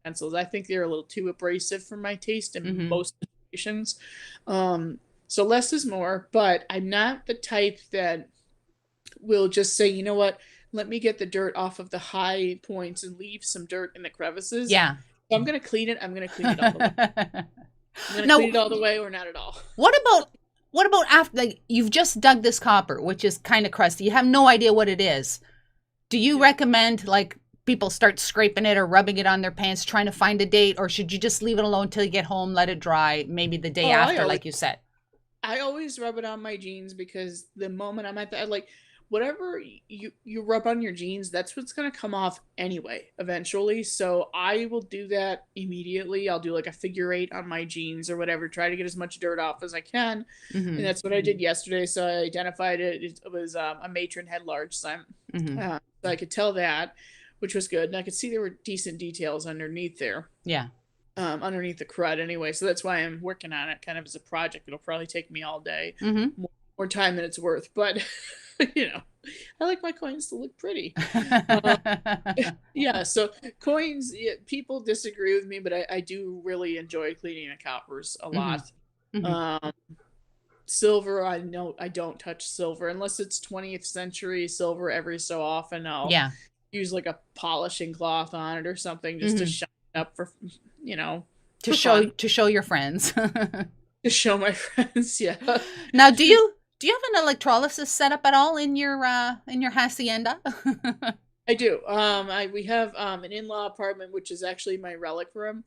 Speaker 4: pencils. I think they're a little too abrasive for my taste in most situations. So less is more, but I'm not the type that will just say, you know what, let me get the dirt off of the high points and leave some dirt in the crevices. If I'm going to clean it, I'm going to clean it all the way. I'm going to clean it all the way or not at all.
Speaker 3: What about after, like, you've just dug this copper, which is kind of crusty. You have no idea what it is. Do you recommend, like, people start scraping it or rubbing it on their pants, trying to find a date, or should you just leave it alone till you get home, let it dry, maybe the day after, like you said?
Speaker 4: I always rub it on my jeans because the moment I'm at that, like, whatever you rub on your jeans, that's what's going to come off anyway, eventually. So I will do that immediately. I'll do like a figure 8 on my jeans or whatever, try to get as much dirt off as I can. And that's what I did yesterday. So I identified it. It was a matron head large scent. So I could tell that, which was good. And I could see there were decent details underneath there. Underneath the crud anyway. So that's why I'm working on it kind of as a project. It'll probably take me all day, more time than it's worth. But, you know, I like my coins to look pretty. So coins, people disagree with me, but I do really enjoy cleaning the coppers a lot. Silver, I know I don't touch silver unless it's 20th century silver. Every so often I'll use like a polishing cloth on it or something just to shine it up for, you know,
Speaker 3: to show your friends.
Speaker 4: To show my friends.
Speaker 3: Now, do you have an electrolysis set up at all in your hacienda?
Speaker 4: I do. We have an in-law apartment, which is actually my relic room,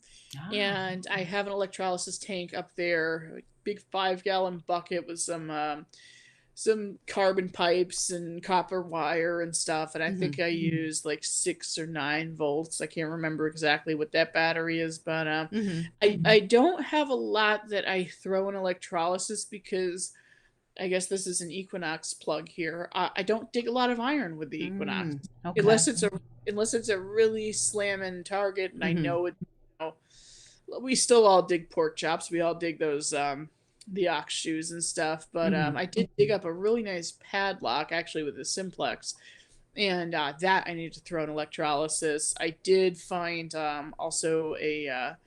Speaker 4: and I have an electrolysis tank up there, a big 5-gallon bucket with some carbon pipes and copper wire and stuff. And I think I used like 6 or 9 volts. I can't remember exactly what that battery is, but I don't have a lot that I throw in electrolysis because I guess this is an Equinox plug here. I don't dig a lot of iron with the Equinox, unless it's a really slamming target, and I know it. You know, we still all dig pork chops. We all dig those the ox shoes and stuff. But I did dig up a really nice padlock actually with a simplex, and that I need to throw in electrolysis. I did find also a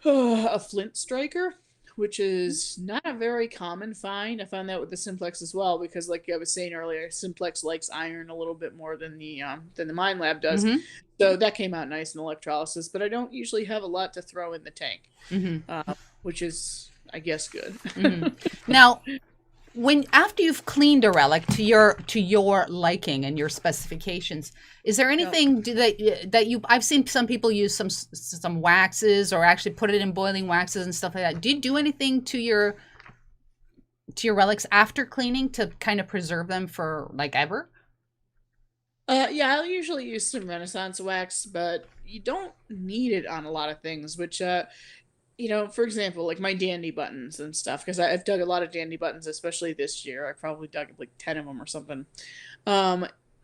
Speaker 4: flint striker, which is not a very common find. I found that with the Simplex as well, because like I was saying earlier, Simplex likes iron a little bit more than the Mind Lab does.
Speaker 3: Mm-hmm.
Speaker 4: So that came out nice in electrolysis, but I don't usually have a lot to throw in the tank, which is, I guess, good.
Speaker 3: Now, after you've cleaned a relic to your liking and your specifications, is there anything I've seen some people use some waxes or actually put it in boiling waxes and stuff like that. Do you do anything to your relics after cleaning to kind of preserve them for like ever?
Speaker 4: Yeah, I'll usually use some Renaissance wax, but you don't need it on a lot of things, which for example, like my dandy buttons and stuff, because I've dug a lot of dandy buttons, especially this year. I probably dug like 10 of them or something.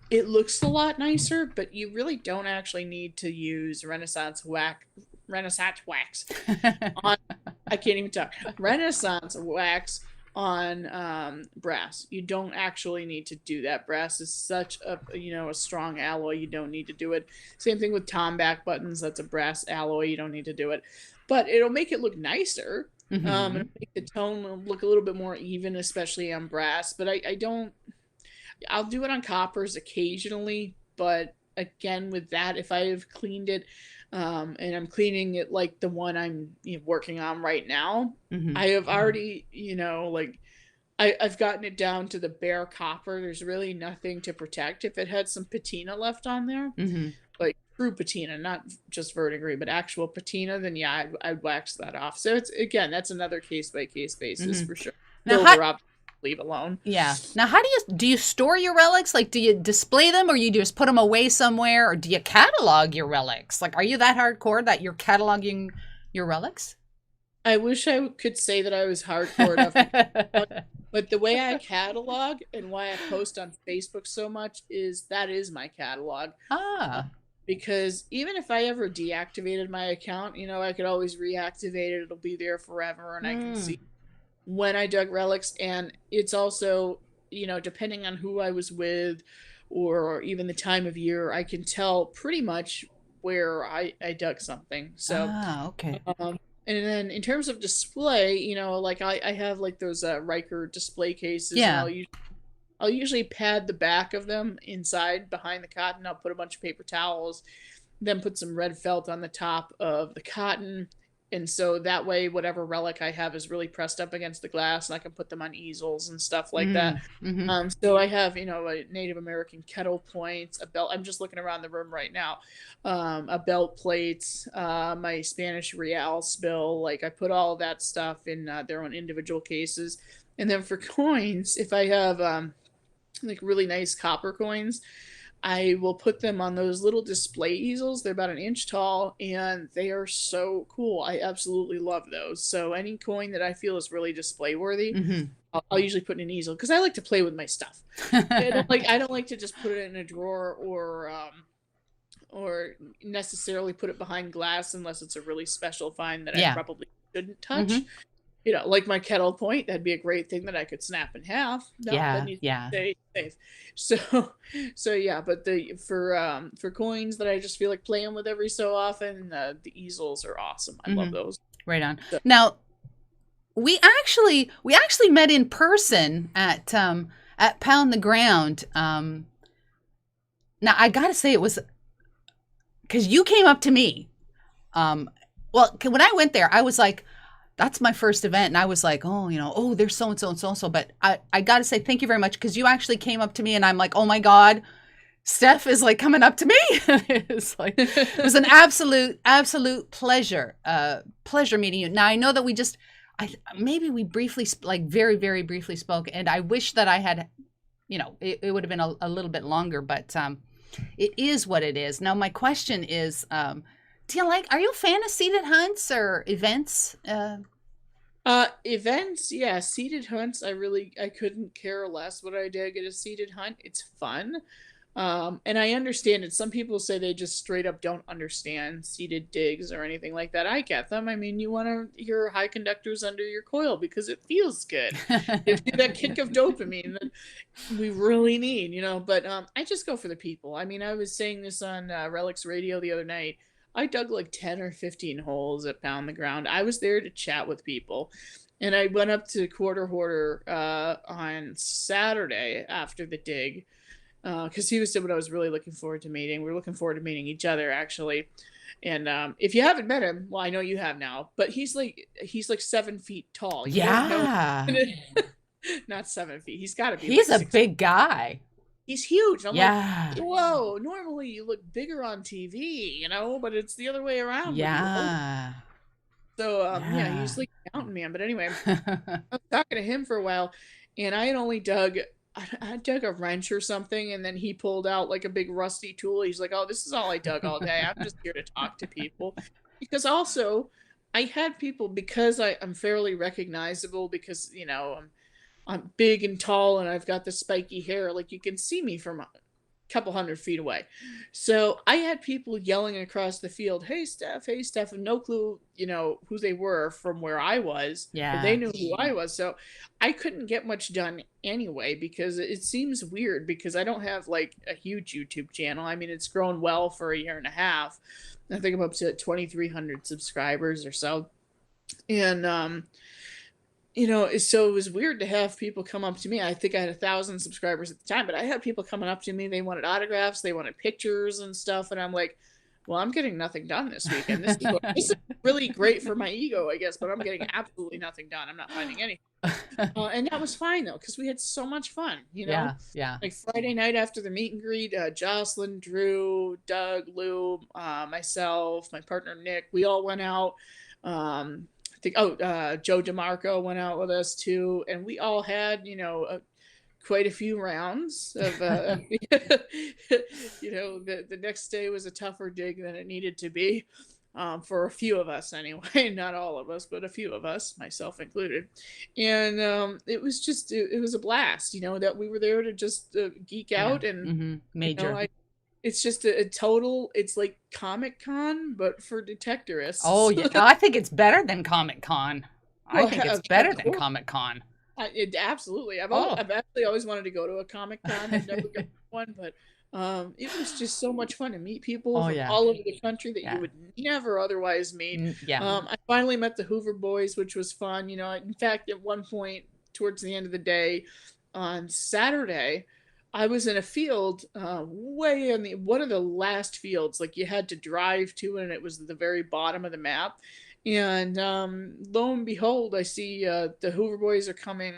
Speaker 4: It looks a lot nicer, but you really don't actually need to use Renaissance wax on, I can't even talk. Renaissance wax on brass. You don't actually need to do that. Brass is such a strong alloy. You don't need to do it. Same thing with Tomback buttons. That's a brass alloy. You don't need to do it. But it'll make it look nicer. It'll make the tone look a little bit more even, especially on brass. But I'll do it on coppers occasionally. But again, with that, if I have cleaned it, and I'm cleaning it like the one I'm working on right now, I have already, I've gotten it down to the bare copper. There's really nothing to protect. If it had some patina left on there, like true patina, not just verdigris, but actual patina, then yeah, I'd wax that off. So that's another case by case basis for sure. Now, leave alone.
Speaker 3: Yeah. Now, how do you store your relics? Like, do you display them, or you just put them away somewhere, or do you catalog your relics? Like, are you that hardcore that you're cataloging your relics?
Speaker 4: I wish I could say that I was hardcore enough, but the way I catalog and why I post on Facebook so much is my catalog. Because even if I ever deactivated my account, I could always reactivate it. It'll be there forever, and I can see when I dug relics. And it's also, depending on who I was with or even the time of year, I can tell pretty much where I dug something. So,
Speaker 3: okay.
Speaker 4: And then in terms of display, like I have like those Riker display cases.
Speaker 3: Yeah.
Speaker 4: And I'll usually pad the back of them inside behind the cotton. I'll put a bunch of paper towels, then put some red felt on the top of the cotton. And so that way, whatever relic I have is really pressed up against the glass, and I can put them on easels and stuff like that. So I have, a Native American kettle points, a belt. I'm just looking around the room right now. A belt plates, my Spanish real spill. Like I put all of that stuff in their own individual cases. And then for coins, if I have like really nice copper coins, I will put them on those little display easels. They're about an inch tall, and they are so cool. I absolutely love those. So any coin that I feel is really display worthy, I'll usually put in an easel, because I like to play with my stuff. I don't like to just put it in a drawer or necessarily put it behind glass unless it's a really special find that I probably shouldn't touch. Like my kettle point, that'd be a great thing that I could snap in half. No, that needs to stay safe. So yeah, but for coins that I just feel like playing with every so often, the easels are awesome. I love those.
Speaker 3: Right on. So. Now, we actually met in person at Pound the Ground. Now I gotta say, it was because you came up to me. Well, when I went there, I was like, that's my first event. And I was like, there's so-and-so and so-and-so. But I got to say thank you very much, because you actually came up to me and I'm like, oh my God, Stef is like coming up to me. It was an absolute pleasure. Pleasure meeting you. Now I know that we briefly, like very, very briefly spoke. And I wish that I had, it would have been a little bit longer, but it is what it is. Now my question is, are you a fan of seated hunts or events?
Speaker 4: Events, yeah. Seated hunts, I couldn't care less what I did at a seated hunt. It's fun. And I understand it. Some people say they just straight up don't understand seated digs or anything like that. I get them. I mean, you want to hear high conductors under your coil because it feels good. Gives you that kick of dopamine that we really need, But I just go for the people. I mean, I was saying this on Relics Radio the other night. I dug like 10 or 15 holes at Pound the Ground. I was there to chat with people. And I went up to Hoarder on Saturday after the dig, because he was someone I was really looking forward to meeting. We were looking forward to meeting each other, actually. And if you haven't met him, well, I know you have now, but he's like 7 feet tall. You don't know-
Speaker 3: Yeah.
Speaker 4: not 7 feet. He's got to be.
Speaker 3: He's
Speaker 4: like
Speaker 3: a
Speaker 4: 6
Speaker 3: big guy.
Speaker 4: He's huge. I'm
Speaker 3: Yeah.
Speaker 4: like, whoa, normally you look bigger on TV, but it's the other way around. with you.
Speaker 3: Yeah.
Speaker 4: So,
Speaker 3: Yeah.
Speaker 4: he's like a mountain man. But anyway, I was talking to him for a while, and I had only dug a wrench or something, and then he pulled out like a big rusty tool. He's like, oh, this is all I dug all day. I'm just here to talk to people. Because also, I had people, because I'm fairly recognizable, because, I'm big and tall and I've got the spiky hair. Like, you can see me from a couple 100 feet away. So I had people yelling across the field, hey, Stef, and no clue, who they were from where I was.
Speaker 3: Yeah.
Speaker 4: But they knew who I was. So I couldn't get much done anyway, because it seems weird, because I don't have like a huge YouTube channel. I mean, it's grown well for a year and a half. I think I'm up to 2,300 subscribers or so. And, so it was weird to have people come up to me. I think I had 1,000 subscribers at the time, but I had people coming up to me. They wanted autographs, they wanted pictures and stuff. And I'm like, well, I'm getting nothing done this weekend. This is really great for my ego, I guess, but I'm getting absolutely nothing done. I'm not finding anything. And that was fine, though, because we had so much fun,
Speaker 3: Yeah.
Speaker 4: Like Friday night after the meet and greet, Jocelyn, Drew, Doug, Lou, myself, my partner, Nick, we all went out. I think, Joe DeMarco went out with us too. And we all had, quite a few rounds of, the next day was a tougher dig than it needed to be, for a few of us anyway, not all of us, but a few of us, myself included. And, it was just, it was a blast, that we were there to just geek out and
Speaker 3: major.
Speaker 4: it's just a total, it's like Comic-Con, but for detectorists.
Speaker 3: Oh, yeah. I think it's better than Comic-Con. I think it's better than Comic-Con.
Speaker 4: Absolutely. I've actually always wanted to go to a Comic-Con. I've never got one, but it was just so much fun to meet people from all over the country that you would never otherwise meet. I finally met the Hoover Boys, which was fun. In fact, at one point towards the end of the day on Saturday, I was in a field way on one of the last fields, like you had to drive to, and it was at the very bottom of the map. And lo and behold, I see the Hoover Boys are coming.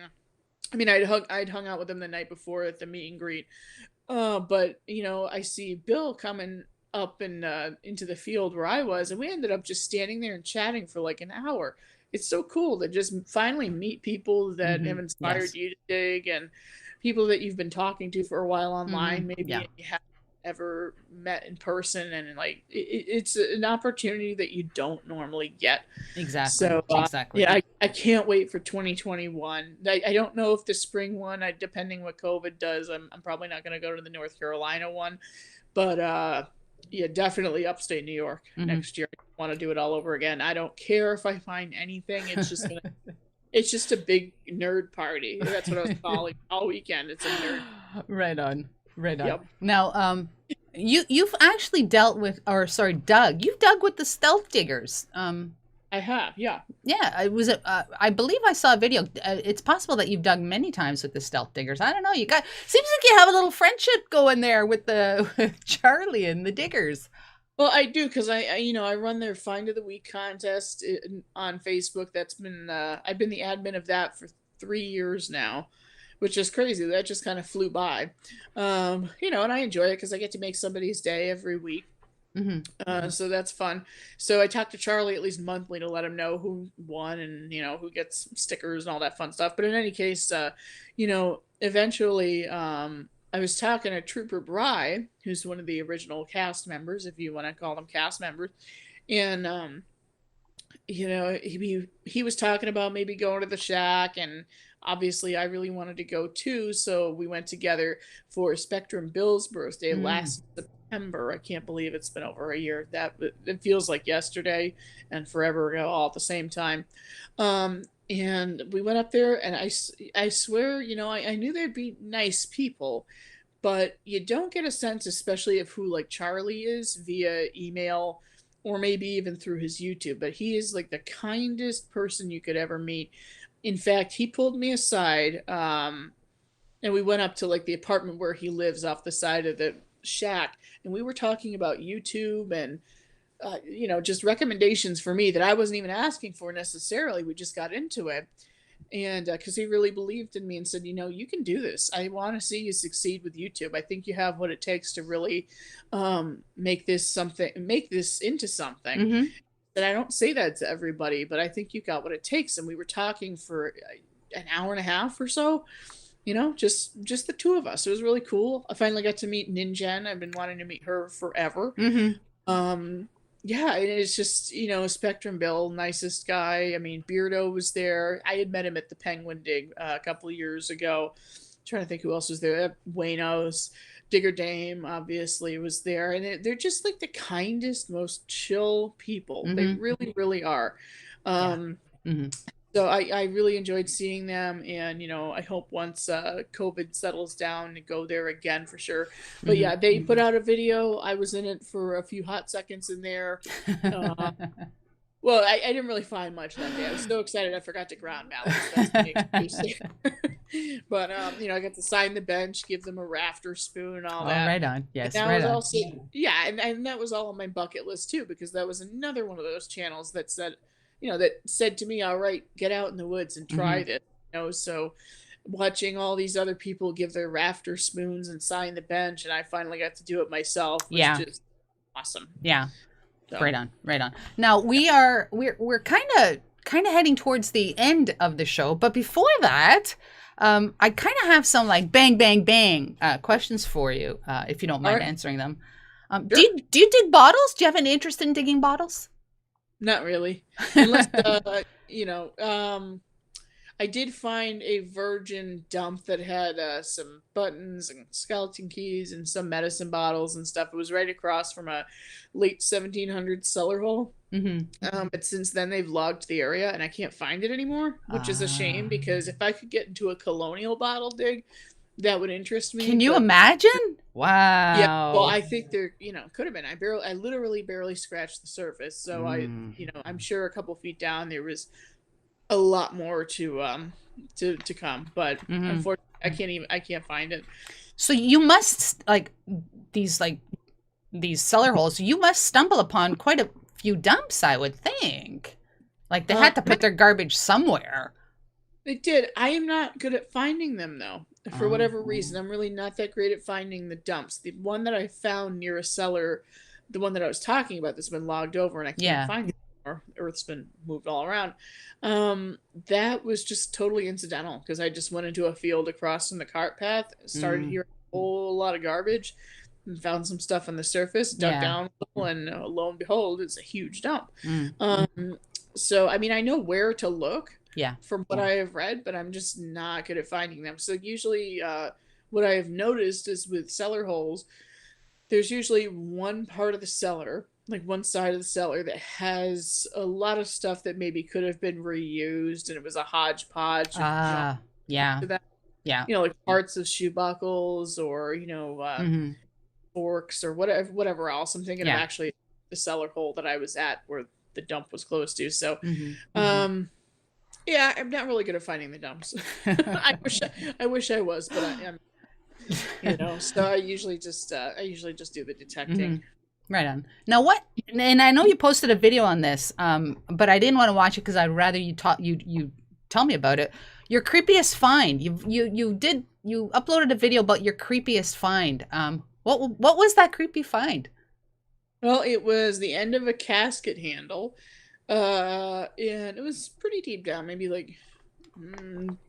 Speaker 4: I mean, I'd hung out with them the night before at the meet and greet, but I see Bill coming up and into the field where I was, and we ended up just standing there and chatting for like an hour. It's so cool to just finally meet people that have inspired you to dig, and people that you've been talking to for a while online, maybe you haven't ever met in person, and like it's an opportunity that you don't normally get.
Speaker 3: Exactly.
Speaker 4: So
Speaker 3: exactly.
Speaker 4: I can't wait for 2021. I don't know if the spring one, depending what COVID does, I'm probably not going to go to the North Carolina one, but definitely upstate New York next year. I want to do it all over again. I don't care if I find anything. It's just gonna it's just a big nerd party. That's what I was calling all weekend. It's a nerd.
Speaker 3: Right on.
Speaker 4: Yep.
Speaker 3: Now, you've actually dug with the Stealth Diggers.
Speaker 4: I have, yeah.
Speaker 3: Yeah, it was. I believe I saw a video. It's possible that you've dug many times with the Stealth Diggers. I don't know. Seems like you have a little friendship going there with Charlie and the Diggers.
Speaker 4: Well, I do, because I run their Find of the Week contest on Facebook. That's been I've been the admin of that for 3 years now, which is crazy. That just kind of flew by, and I enjoy it because I get to make somebody's day every week. So that's fun. So I talk to Charlie at least monthly to let him know who won and who gets stickers and all that fun stuff. But in any case, eventually, I was talking to Trooper Bry, who's one of the original cast members, if you want to call them cast members, and he was talking about maybe going to the shack, and obviously I really wanted to go too, so we went together for Spectrum Bill's birthday last September. I can't believe it's been over a year. It feels like yesterday and forever ago, all at the same time. And we went up there, and I swear, I knew they'd be nice people, but you don't get a sense, especially of who like Charlie is via email or maybe even through his YouTube. But he is like the kindest person you could ever meet. In fact, he pulled me aside, and we went up to like the apartment where he lives off the side of the shack, and we were talking about YouTube and just recommendations for me that I wasn't even asking for necessarily. We just got into it, and because he really believed in me and said, you can do this. I want to see you succeed with YouTube. I think you have what it takes to really make this into something.
Speaker 3: Mm-hmm.
Speaker 4: And I don't say that to everybody, but I think you got what it takes. And we were talking for an hour and a half or so, just the two of us. It was really cool. I finally got to meet Ninjen. I've been wanting to meet her forever.
Speaker 3: Mm-hmm.
Speaker 4: Yeah, and it's just, Spectrum Bill, nicest guy. I mean, Beardo was there. I had met him at the Penguin Dig a couple of years ago. Trying to think who else was there. Wayno's, Digger Dame, obviously, was there. And they're just like the kindest, most chill people.
Speaker 3: Mm-hmm.
Speaker 4: They really, really are.
Speaker 3: Mm-hmm.
Speaker 4: So I really enjoyed seeing them, and I hope once COVID settles down to go there again for sure. But
Speaker 3: Mm-hmm.
Speaker 4: yeah, they put out a video. I was in it for a few hot seconds in there. Well, I didn't really find much that day. I was so excited I forgot to ground balance. That's the excuse there. But I got to sign the bench, give them a rafter spoon and all that.
Speaker 3: Right on. Yes,
Speaker 4: And that
Speaker 3: right
Speaker 4: was
Speaker 3: on.
Speaker 4: also, yeah, and that was all on my bucket list too, because that was another one of those channels that said, that said to me, all right, get out in the woods and try
Speaker 3: Mm-hmm.
Speaker 4: this. So watching all these other people give their rafter spoons and sign the bench, and I finally got to do it myself, was just awesome.
Speaker 3: Yeah.
Speaker 4: So.
Speaker 3: Right on. Now we're kind of heading towards the end of the show, but before that, I kind of have some like bang bang bang questions for you, if you don't mind answering them.
Speaker 4: Sure.
Speaker 3: Do you dig bottles? Do you have an interest in digging bottles?
Speaker 4: Not really, unless I did find a virgin dump that had some buttons and skeleton keys and some medicine bottles and stuff. It was right across from a late 1700s cellar hole.
Speaker 3: Mm-hmm.
Speaker 4: But since then they've logged the area and I can't find it anymore, which is a shame, because if I could get into a colonial bottle dig, that would interest me.
Speaker 3: Can you imagine? Wow.
Speaker 4: Yeah. Well, I think there, could have been. I literally barely scratched the surface. So I'm sure a couple feet down there was a lot more to come, but unfortunately I can't find it.
Speaker 3: So you must these cellar holes, you must stumble upon quite a few dumps, I would think. Like they had to put their garbage somewhere.
Speaker 4: They did. I am not good at finding them though. For whatever reason, I'm really not that great at finding the dumps. The one that I found near a cellar, the one that I was talking about that's been logged over and I can't find it anymore, Earth's been moved all around. That was just totally incidental, because I just went into a field across from the cart path, started hearing a whole lot of garbage, and found some stuff on the surface, dug down a little, and lo and behold, it's a huge dump. So, I mean, I know where to look from what I have read, but I'm just not good at finding them. So usually what I have noticed is with cellar holes, there's usually one part of the cellar, like one side of the cellar, that has a lot of stuff that maybe could have been reused, and it was a hodgepodge. Like parts of shoe buckles or, forks or whatever else. I'm thinking of actually the cellar hole that I was at where the dump was close to. So, yeah, I'm not really good at finding the dumps. I wish I was, but I am. So I usually just do the detecting.
Speaker 3: Right on. Now what? And I know you posted a video on this, but I didn't want to watch it because I'd rather you tell me about it. Your creepiest find. You uploaded a video about your creepiest find. What was that creepy find?
Speaker 4: Well, it was the end of a casket handle. And it was pretty deep down, maybe like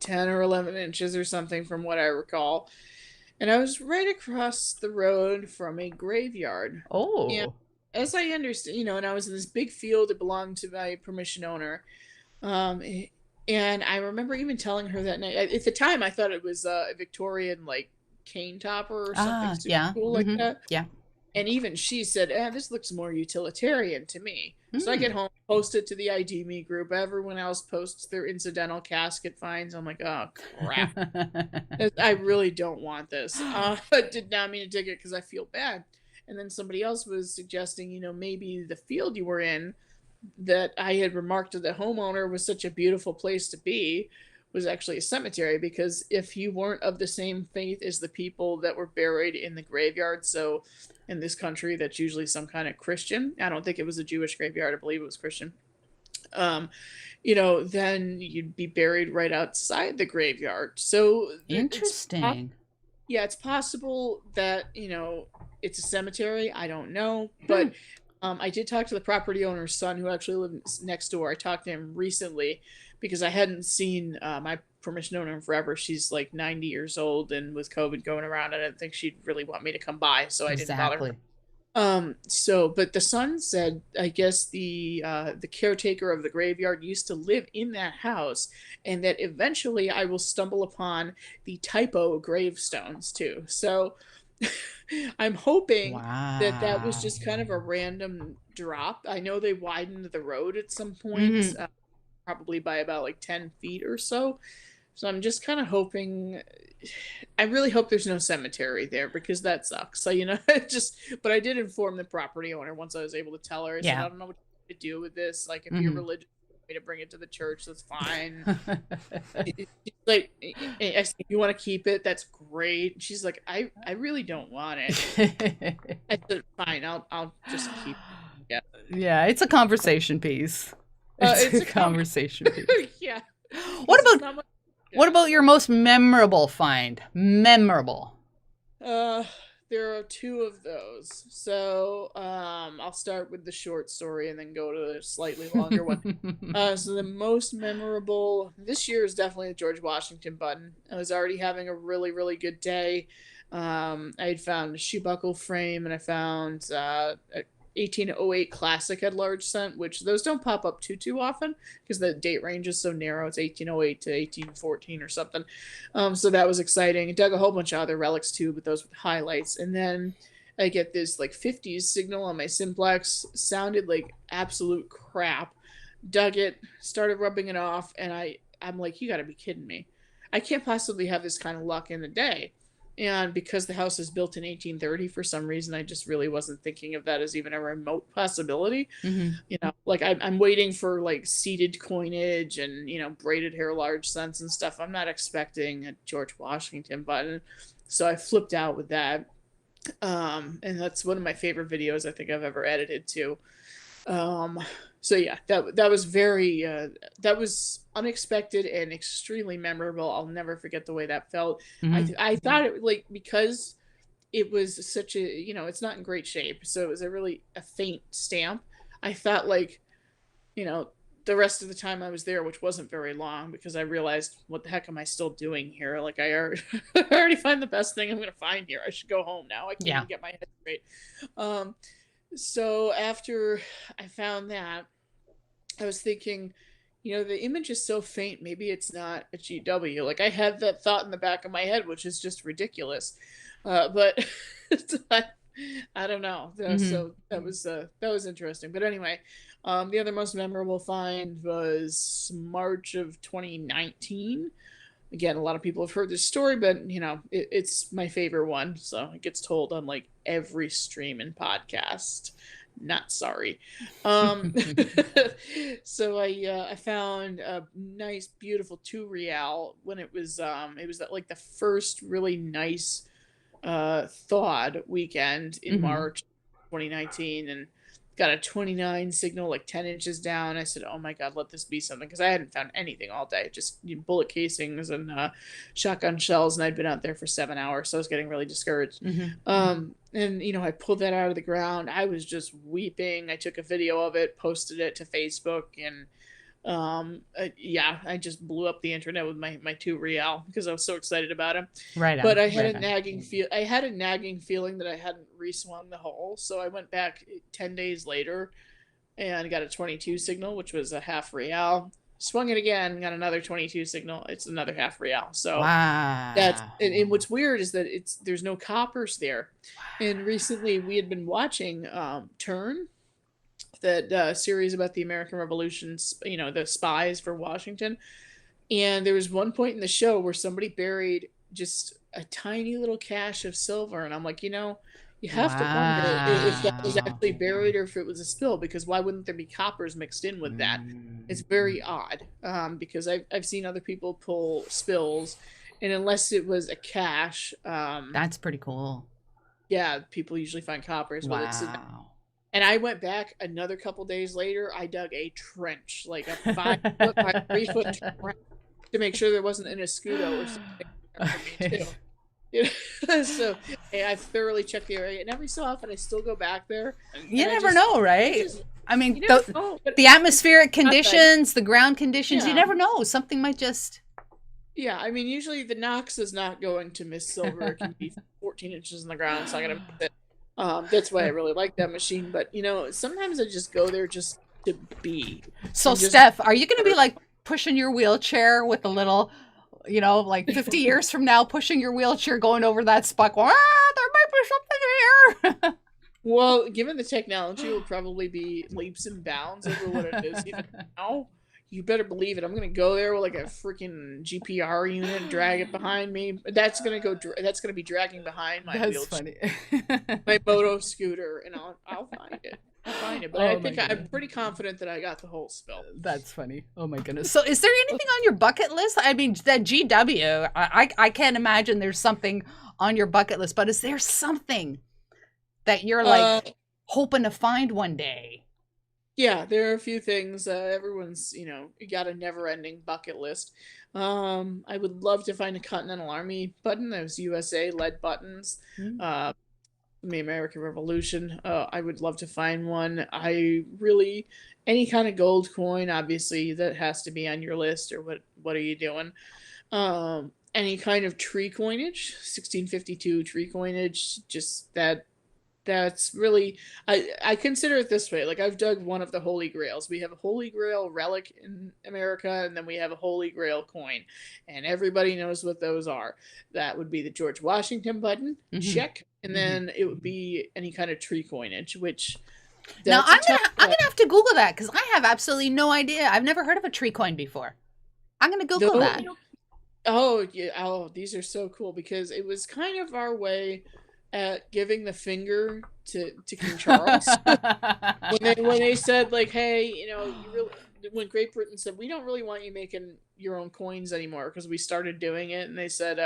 Speaker 4: 10 or 11 inches or something from what I recall. And I was right across the road from a graveyard.
Speaker 3: Oh.
Speaker 4: And as I understand, and I was in this big field that belonged to my permission owner. And I remember even telling her that night, at the time I thought it was a Victorian like cane topper or something super cool like that.
Speaker 3: Yeah.
Speaker 4: And even she said, this looks more utilitarian to me. So I get home, post it to the ID Me group. Everyone else posts their incidental casket finds. I'm like, oh, crap. I really don't want this. But did not mean to dig it because I feel bad. And then somebody else was suggesting, maybe the field you were in that I had remarked to the homeowner was such a beautiful place to be was actually a cemetery, because if you weren't of the same faith as the people that were buried in the graveyard, so in this country that's usually some kind of Christian, I don't think it was a Jewish graveyard, I believe it was Christian, um, then you'd be buried right outside the graveyard. So
Speaker 3: Interesting.
Speaker 4: yeah, it's possible that, it's a cemetery. I don't know. But I did talk to the property owner's son, who actually lives next door. I talked to him recently because I hadn't seen my permission owner in forever. She's like 90 years old, and with COVID going around, I didn't think she'd really want me to come by, so I didn't bother her. But the son said, I guess the caretaker of the graveyard used to live in that house, and that eventually I will stumble upon the typo gravestones too. So I'm hoping that was just kind of a random drop. I know they widened the road at some point, probably by about like 10 feet or so. So I'm just kind of hoping. I really hope there's no cemetery there, because that sucks. So, but I did inform the property owner once I was able to tell her. I said, I don't know what to do with this. Like, if you're religious, you to bring it to the church, that's fine. Like, I said, if you want to keep it, that's great. She's like, I really don't want it. I said, fine, I'll just keep it.
Speaker 3: Yeah, it's a conversation piece. It's a conversation piece.
Speaker 4: Yeah.
Speaker 3: What about your most memorable find? Memorable.
Speaker 4: There are two of those. So, I'll start with the short story and then go to the slightly longer one. So the most memorable this year is definitely the George Washington button. I was already having a really, really good day. I had found a shoe buckle frame, and I found a 1808 classic at large cent, which those don't pop up too often because the date range is so narrow. It's 1808 to 1814 or something. So that was exciting. I dug a whole bunch of other relics too, but those with highlights. And then I get this like 50s signal on my simplex. Sounded like absolute crap. Dug it, started rubbing it off, and I'm like, you gotta be kidding me. I can't possibly have this kind of luck in a day. And because the house is built in 1830, for some reason, I just really wasn't thinking of that as even a remote possibility. Like I'm waiting for like seeded coinage and, braided hair large cents and stuff. I'm not expecting a George Washington button. So I flipped out with that. And that's one of my favorite videos I think I've ever edited to. So yeah, that was very that was unexpected and extremely memorable. I'll never forget the way that felt. I thought it, like, because it was such a, it's not in great shape, so it was a faint stamp. I thought, like, the rest of the time I was there, which wasn't very long, because I realized, what the heck am I still doing here? Like, I already find the best thing I'm gonna find here. I should go home now. I can't even get my head straight. So after I found that, I was thinking, the image is so faint, maybe it's not a GW. Like, I had that thought in the back of my head, which is just ridiculous. But I don't know. So that was interesting. But anyway, the other most memorable find was March of 2019. Again, a lot of people have heard this story, but it's my favorite one, so it gets told on like every stream and podcast. Not sorry. So I found a nice, beautiful 𝗂𝗏 when it was like the first really nice thawed weekend in March 2019, and got a 29 signal, like 10 inches down. I said, oh my God, let this be something, because I hadn't found anything all day, just bullet casings and shotgun shells, and I'd been out there for 7 hours, so I was getting really discouraged. And I pulled that out of the ground. I was just weeping. I took a video of it, posted it to Facebook, and I just blew up the internet with my 𝗂𝗏 because I was so excited about him. But I had a nagging feeling that I hadn't reswung the hole, so I went back 10 days later and got a 22 signal, which was a half real. Swung it again, got another 22 signal. It's another half real. So that's, and what's weird is that there's no coppers there. And recently we had been watching Turn, that series about the American Revolution, the spies for Washington. And there was one point in the show where somebody buried just a tiny little cache of silver. And I'm like, You have to wonder if that was
Speaker 3: Wow.
Speaker 4: actually buried or if it was a spill, because why wouldn't there be coppers mixed in with that? It's very odd, because I've seen other people pull spills, and unless it was a cache,
Speaker 3: That's pretty cool.
Speaker 4: yeah, people usually find coppers with it. So
Speaker 3: Wow.
Speaker 4: and I went back another couple days later. I dug a trench, like a 5 foot by 3 foot trench, to make sure there wasn't an escudo or something there for me
Speaker 3: Okay.
Speaker 4: too. You know? So I've thoroughly checked the area, and every so often I still go back there.
Speaker 3: You
Speaker 4: and I
Speaker 3: never
Speaker 4: just-
Speaker 3: know, right?
Speaker 4: just-
Speaker 3: I mean,
Speaker 4: You never know, but
Speaker 3: the atmospheric
Speaker 4: not bad.
Speaker 3: conditions, the ground conditions, you
Speaker 4: Yeah.
Speaker 3: never know. Something might just.
Speaker 4: yeah, I mean, usually the Knox is not going to miss silver. It can be 14 inches in the ground. It's not going to miss it. That's why I really like that machine. But sometimes I just go there just to be.
Speaker 3: So,
Speaker 4: I'm just-
Speaker 3: Steph, are you going to be like pushing your wheelchair with a little, like 50 years from now, pushing your wheelchair going over that spot? Going, there might be something here.
Speaker 4: Well, given the technology, it will probably be leaps and bounds over what it is even now. You better believe it. I'm gonna go there with like a freaking GPR unit and drag it behind me. That's gonna go. That's gonna be dragging behind my
Speaker 3: That's
Speaker 4: wheelchair,
Speaker 3: funny.
Speaker 4: my moto scooter, and I'll find it. I'll find it. But I
Speaker 3: Oh my
Speaker 4: think I'm
Speaker 3: goodness.
Speaker 4: pretty confident that I got the whole spill.
Speaker 3: That's funny. Oh my goodness. So is there anything on your bucket list? I mean, that GW, I can't imagine there's something on your bucket list, but is there something that you're like hoping to find one day?
Speaker 4: Yeah, there are a few things. Everyone's, got a never-ending bucket list. I would love to find a Continental Army button. Those USA lead buttons.
Speaker 3: Mm.
Speaker 4: The American Revolution. I would love to find one. Any kind of gold coin, obviously, that has to be on your list. Or what are you doing? Any kind of tree coinage, 1652 tree coinage. Just that's really, I consider it this way. Like, I've dug one of the Holy Grails. We have a Holy Grail relic in America, and then we have a Holy Grail coin, and everybody knows what those are. That would be the George Washington button,
Speaker 3: Mhm.
Speaker 4: check, and then it would be any kind of tree coinage, which
Speaker 3: Now
Speaker 4: that's a tough
Speaker 3: I'm
Speaker 4: one.
Speaker 3: gonna have to Google that because I have absolutely no idea. I've never heard of a tree coin before. I'm gonna Google
Speaker 4: No-
Speaker 3: that.
Speaker 4: Oh yeah, these are so cool because it was kind of our way at giving the finger to King Charles. when they said, like, hey, when Great Britain said, we don't really want you making your own coins anymore, because we started doing it, and they said,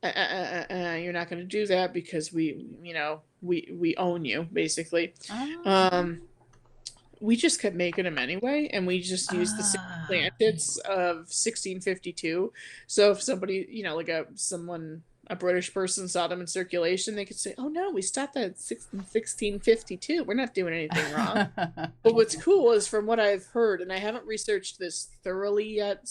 Speaker 4: you're not going to do that because we own you, basically.
Speaker 3: Oh.
Speaker 4: We just kept making them anyway, and we just used the same
Speaker 3: Ah.
Speaker 4: planteds of 1652. So if somebody, a British person saw them in circulation, they could say, oh no, we stopped that at 1652. We're not doing anything wrong. But what's cool is, from what I've heard, and I haven't researched this thoroughly yet,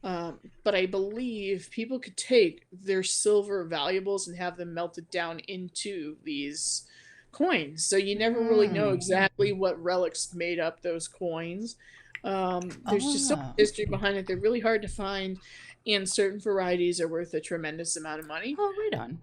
Speaker 4: but I believe people could take their silver valuables and have them melted down into these coins. So you never really know exactly what relics made up those coins. There's just so much history behind it. They're really hard to find, and certain varieties are worth a tremendous amount of money.
Speaker 3: Oh, right on.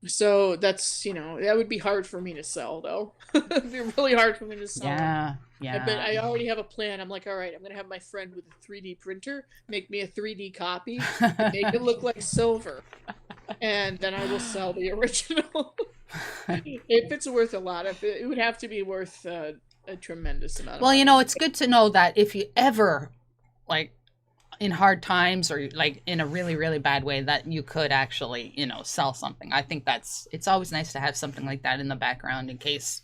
Speaker 4: So that's, that would be hard for me to sell, though. It'd be really hard for me to sell.
Speaker 3: Yeah.
Speaker 4: But I already have a plan. I'm like, all right, I'm going to have my friend with a 3D printer make me a 3D copy, and make it look like silver. And then I will sell the original. If it's worth a lot, it would have to be worth a tremendous amount of money.
Speaker 3: It's good to know that if you ever, like, in hard times or like in a really, really bad way, that you could actually, sell something. I think it's always nice to have something like that in the background in case,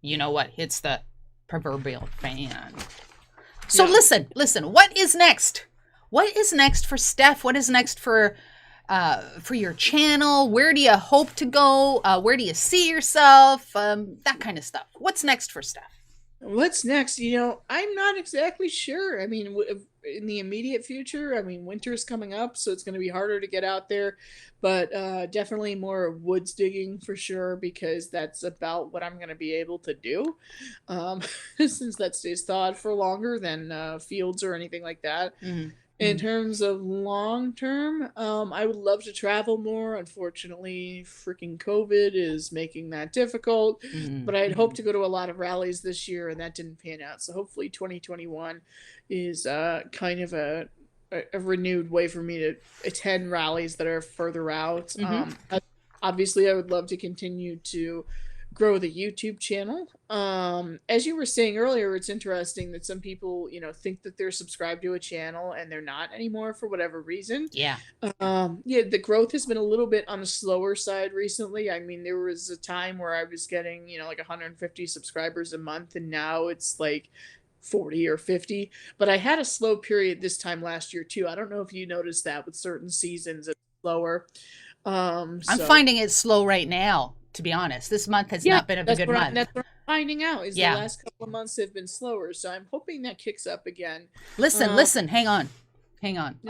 Speaker 3: hits the proverbial fan. So
Speaker 4: Yeah.
Speaker 3: listen, what is next? What is next for Steph? What is next for your channel? Where do you hope to go? Where do you see yourself? That kind of stuff. What's next for Steph?
Speaker 4: What's next? I'm not exactly sure. I mean, in the immediate future, winter's coming up, so it's going to be harder to get out there, but definitely more woods digging for sure, because that's about what I'm going to be able to do, since that stays thawed for longer than fields or anything like that.
Speaker 3: Mm-hmm.
Speaker 4: In terms of long term, I would love to travel more. Unfortunately, freaking COVID is making that difficult. But I'd hoped to go to a lot of rallies this year, and that didn't pan out. So hopefully 2021 is kind of a renewed way for me to attend rallies that are further out. Obviously, I would love to continue to grow the YouTube channel. As you were saying earlier, it's interesting that some people, think that they're subscribed to a channel and they're not anymore for whatever reason.
Speaker 3: Yeah.
Speaker 4: Yeah, the growth has been a little bit on the slower side recently. I mean, there was a time where I was getting, like 150 subscribers a month, and now it's like 40 or 50. But I had a slow period this time last year too. I don't know if you noticed that with certain seasons it's slower.
Speaker 3: I'm finding it slow right now, to be honest. This month has not been a good month.
Speaker 4: That's what I'm finding out is the last couple of months have been slower. So I'm hoping that kicks up again.
Speaker 3: Listen, hang on.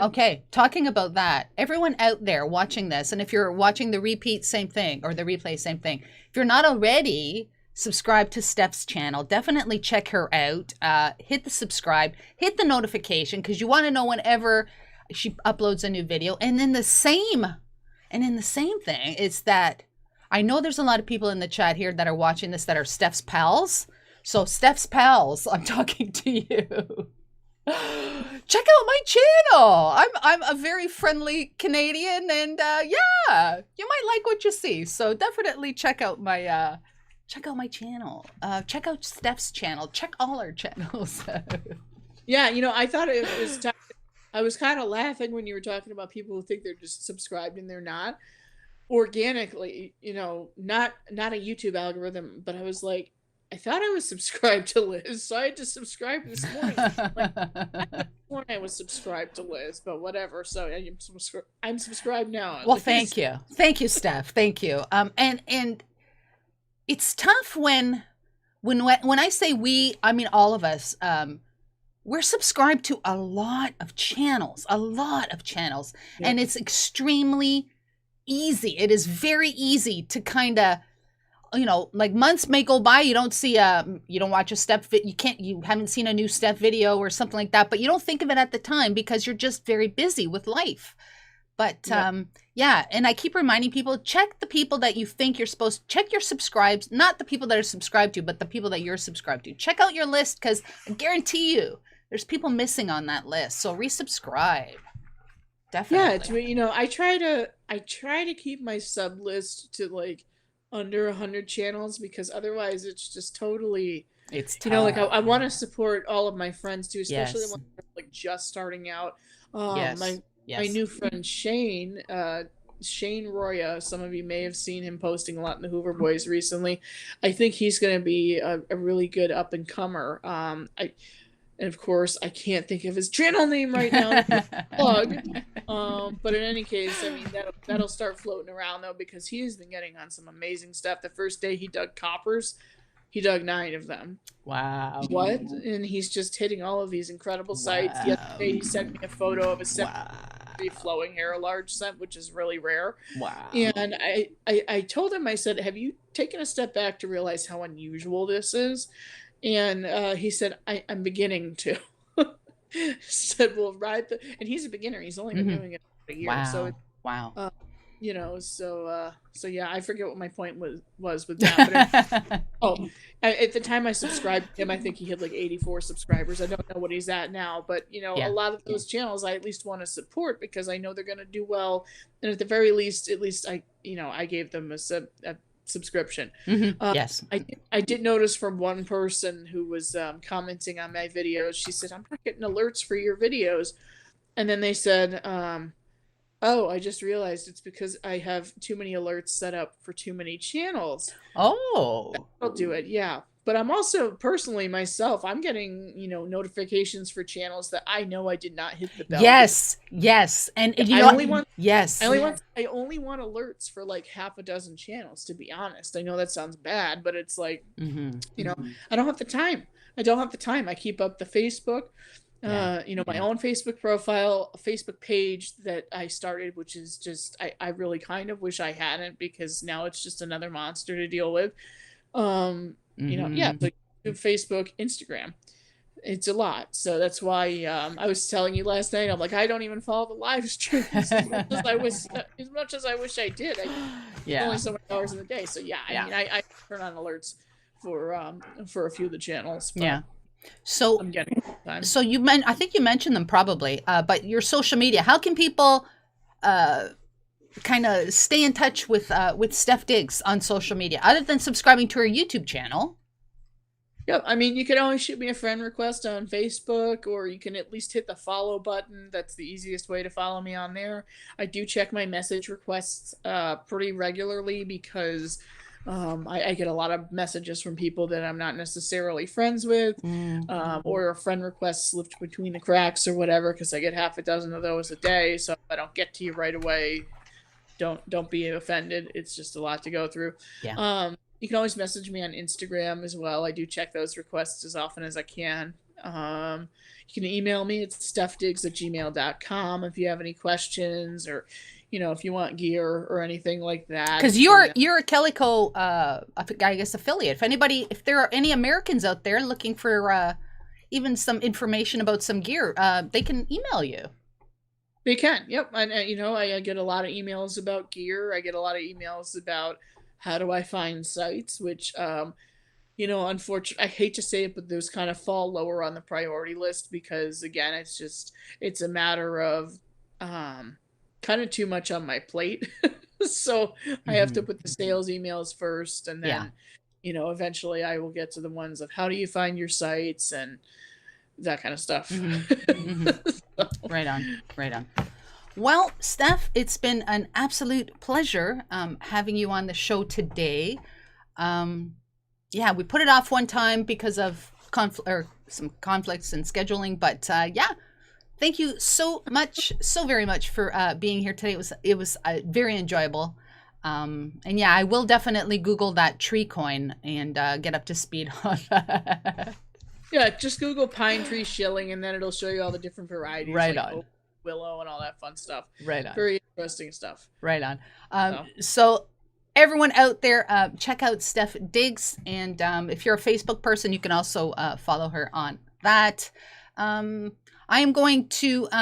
Speaker 3: Okay, talking about that, everyone out there watching this, and if you're watching the repeat, same thing, or the replay, same thing. If you're not already subscribed to Stef's channel, definitely check her out. Hit the subscribe, hit the notification, because you want to know whenever she uploads a new video. And in the same thing is that I know there's a lot of people in the chat here that are watching this that are Stef's pals. So Stef's pals, I'm talking to you. Check out my channel. I'm a very friendly Canadian, and yeah, you might like what you see. So definitely check out my channel. Check out Stef's channel. Check all our channels.
Speaker 4: Yeah, I thought it was I was kind of laughing when you were talking about people who think they're just subscribed and they're not. Organically, not a YouTube algorithm, but I was like, I thought I was subscribed to Liz, so I had to subscribe this morning. Like, I was subscribed to Liz, but whatever. So I'm subscribed now.
Speaker 3: Well, thank you, Stef. Thank you. And it's tough when I say we, I mean all of us. We're subscribed to a lot of channels, and it's extremely easy. It is very easy to kind of, like months may go by, you don't see you don't watch a Stef you haven't seen a new Stef video or something like that, but you don't think of it at the time because you're just very busy with life. But yeah, and I keep reminding people, check the people that you think you're supposed to, check your subscribes, not the people that are subscribed to, but the people that you're subscribed to. Check out your list, because I guarantee you there's people missing on that list. So resubscribe. Definitely.
Speaker 4: Yeah, I try to keep my sub list to like under 100 channels, because otherwise it's just totally,
Speaker 3: it's tough.
Speaker 4: Like I want to support all of my friends too, especially the ones that are like just starting out. My new friend Shane Roya, some of you may have seen him posting a lot in the Hoover Boys recently. I think he's going to be a really good up and comer. And of course, I can't think of his channel name right now. Plug. But in any case, I mean, that'll start floating around though, because he has been getting on some amazing stuff. The first day he dug coppers, he dug 9 of them.
Speaker 3: Wow.
Speaker 4: What? And he's just hitting all of these incredible sites. The other day he sent me a photo of a flowing hair large scent, which is really rare.
Speaker 3: Wow.
Speaker 4: And I told him, I said, have you taken a step back to realize how unusual this is? And he said, I'm beginning to. Said, well, and he's a beginner. He's only been doing it for a year.
Speaker 3: Wow.
Speaker 4: So
Speaker 3: wow.
Speaker 4: So yeah, I forget what my point was with that. But at the time I subscribed to him, I think he had like 84 subscribers. I don't know what he's at now, but a lot of those channels I at least want to support, because I know they're going to do well, and at the very least, I gave them a subscription.
Speaker 3: Yes.
Speaker 4: I did notice from one person who was commenting on my videos, she said, I'm not getting alerts for your videos. And then they said, oh, I just realized it's because I have too many alerts set up for too many channels.
Speaker 3: Oh.
Speaker 4: I'll do it, yeah. But I'm also, personally, myself, I'm getting, notifications for channels that I know I did not hit the bell.
Speaker 3: Yes. And I only want
Speaker 4: alerts for like half a dozen channels, to be honest. I know that sounds bad, but it's like, I don't have the time. I keep up the Facebook, my own Facebook profile, a Facebook page that I started, which is just, I really kind of wish I hadn't, because now it's just another monster to deal with. But Facebook, Instagram, it's a lot. So that's why I was telling you last night, I'm like, I don't even follow the live streams as much as I wish I did. Only so many hours in the day. So I turn on alerts for a few of the channels.
Speaker 3: So
Speaker 4: I'm getting time.
Speaker 3: So I think you mentioned them probably, but your social media, how can people kind of stay in touch with Stef Digs on social media, other than subscribing to her YouTube channel?
Speaker 4: Yep. I mean, you can always shoot me a friend request on Facebook, or you can at least hit the follow button. That's the easiest way to follow me on there. I do check my message requests pretty regularly because I get a lot of messages from people that I'm not necessarily friends with, or a friend request slipped between the cracks or whatever, because I get half a dozen of those a day. So if I don't get to you right away, don't be offended. It's just a lot to go through.
Speaker 3: Yeah.
Speaker 4: You can always message me on Instagram as well. I do check those requests as often as I can. You can email me. It's stefdigs@gmail.com if you have any questions, or if you want gear or anything like that.
Speaker 3: Because you're a 𝗘𝗫𝗖𝗪𝗏, I guess, affiliate. If there are any Americans out there looking for even some information about some gear, they can email you.
Speaker 4: They can. Yep. And I get a lot of emails about gear. I get a lot of emails about how do I find sites, which, unfortunately, I hate to say it, but those kind of fall lower on the priority list because, again, it's a matter of kind of too much on my plate. So I have to put the sales emails first, and then, eventually I will get to the ones of how do you find your sites and that kind of stuff.
Speaker 3: Right on. Well, Stef, it's been an absolute pleasure having you on the show today. We put it off one time because of some conflicts and scheduling, but thank you so very much for being here today. It was very enjoyable. I will definitely Google that tree coin and get up to speed on that.
Speaker 4: Yeah, just Google pine tree shilling, and then it'll show you all the different varieties.
Speaker 3: Right
Speaker 4: like
Speaker 3: on.
Speaker 4: Oak, willow, and all that fun stuff.
Speaker 3: Right on.
Speaker 4: Very interesting stuff.
Speaker 3: Right on. So everyone out there, check out Stef Digs, and if you're a Facebook person, you can also follow her on that. I'm going to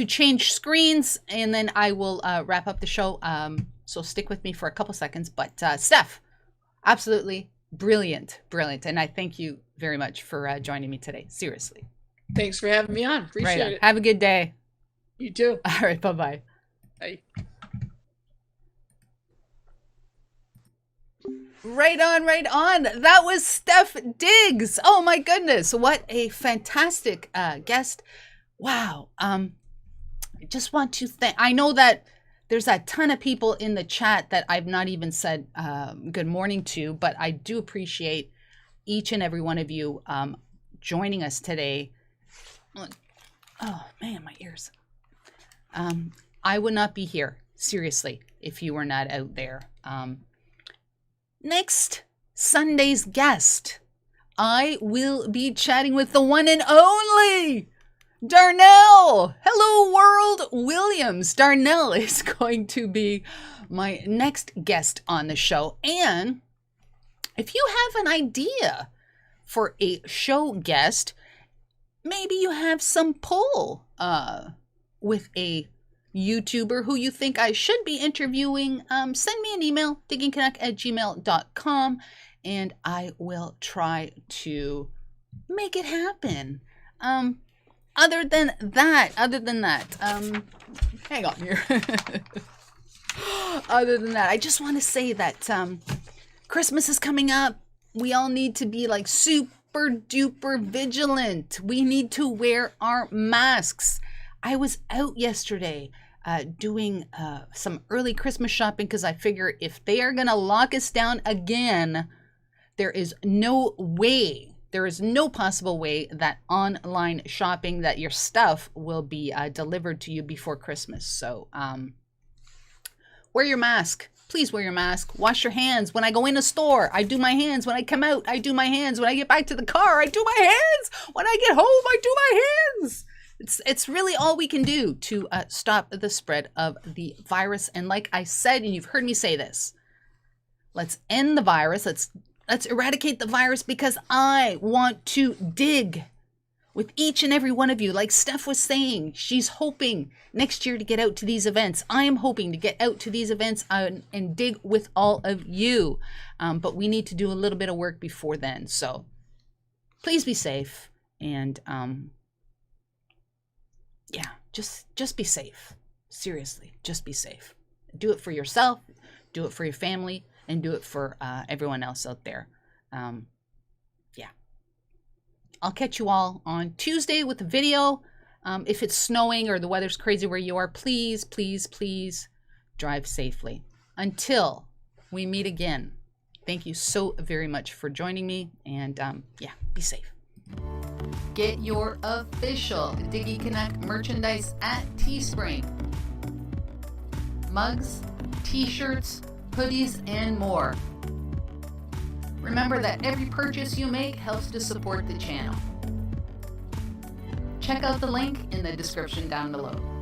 Speaker 3: change screens, and then I will wrap up the show. So stick with me for a couple seconds. But Stef, absolutely brilliant, and I thank you very much for joining me today. Seriously.
Speaker 4: Thanks for having me on. Appreciate it.
Speaker 3: Have a good day.
Speaker 4: You too.
Speaker 3: All right. Bye-bye.
Speaker 4: Bye.
Speaker 3: Right on. That was Stef Digs. Oh my goodness, what a fantastic guest. Wow. I just want to thank, I know that there's a ton of people in the chat that I've not even said good morning to, but I do appreciate each and every one of you joining us today. Oh man, my ears. I would not be here, seriously, if you were not out there. Next Sunday's guest, I will be chatting with the one and only Darnell. Hello World Williams. Darnell is going to be my next guest on the show. And if you have an idea for a show guest, maybe you have some pull with a YouTuber who you think I should be interviewing, send me an email, diggingcanuck@gmail.com, and I will try to make it happen. Other than that, hang on here. Other than that, I just want to say that Christmas is coming up. We all need to be like super duper vigilant. We need to wear our masks. I was out yesterday doing some early Christmas shopping because I figure if they are going to lock us down again, there is no possible way that online shopping, that your stuff will be delivered to you before Christmas. So wear your mask. Please wear your mask. Wash your hands. When I go in a store, I do my hands. When I come out, I do my hands. When I get back to the car, I do my hands. When I get home, I do my hands. It's really all we can do to stop the spread of the virus. And like I said, and you've heard me say this, let's end the virus. Let's eradicate the virus, because I want to dig with each and every one of you. Like Steph was saying, she's hoping next year to get out to these events. I am hoping to get out to these events and dig with all of you. But we need to do a little bit of work before then. So please be safe, and just be safe. Seriously, just be safe. Do it for yourself, do it for your family, and do it for everyone else out there. Yeah. I'll catch you all on Tuesday with a video. If it's snowing or the weather's crazy where you are, please, please, please drive safely. Until we meet again, thank you so very much for joining me. And yeah, be safe. Get your official Diggy Connect merchandise at Teespring. Mugs, t-shirts, hoodies, and more. Remember that every purchase you make helps to support the channel. Check out the link in the description down below.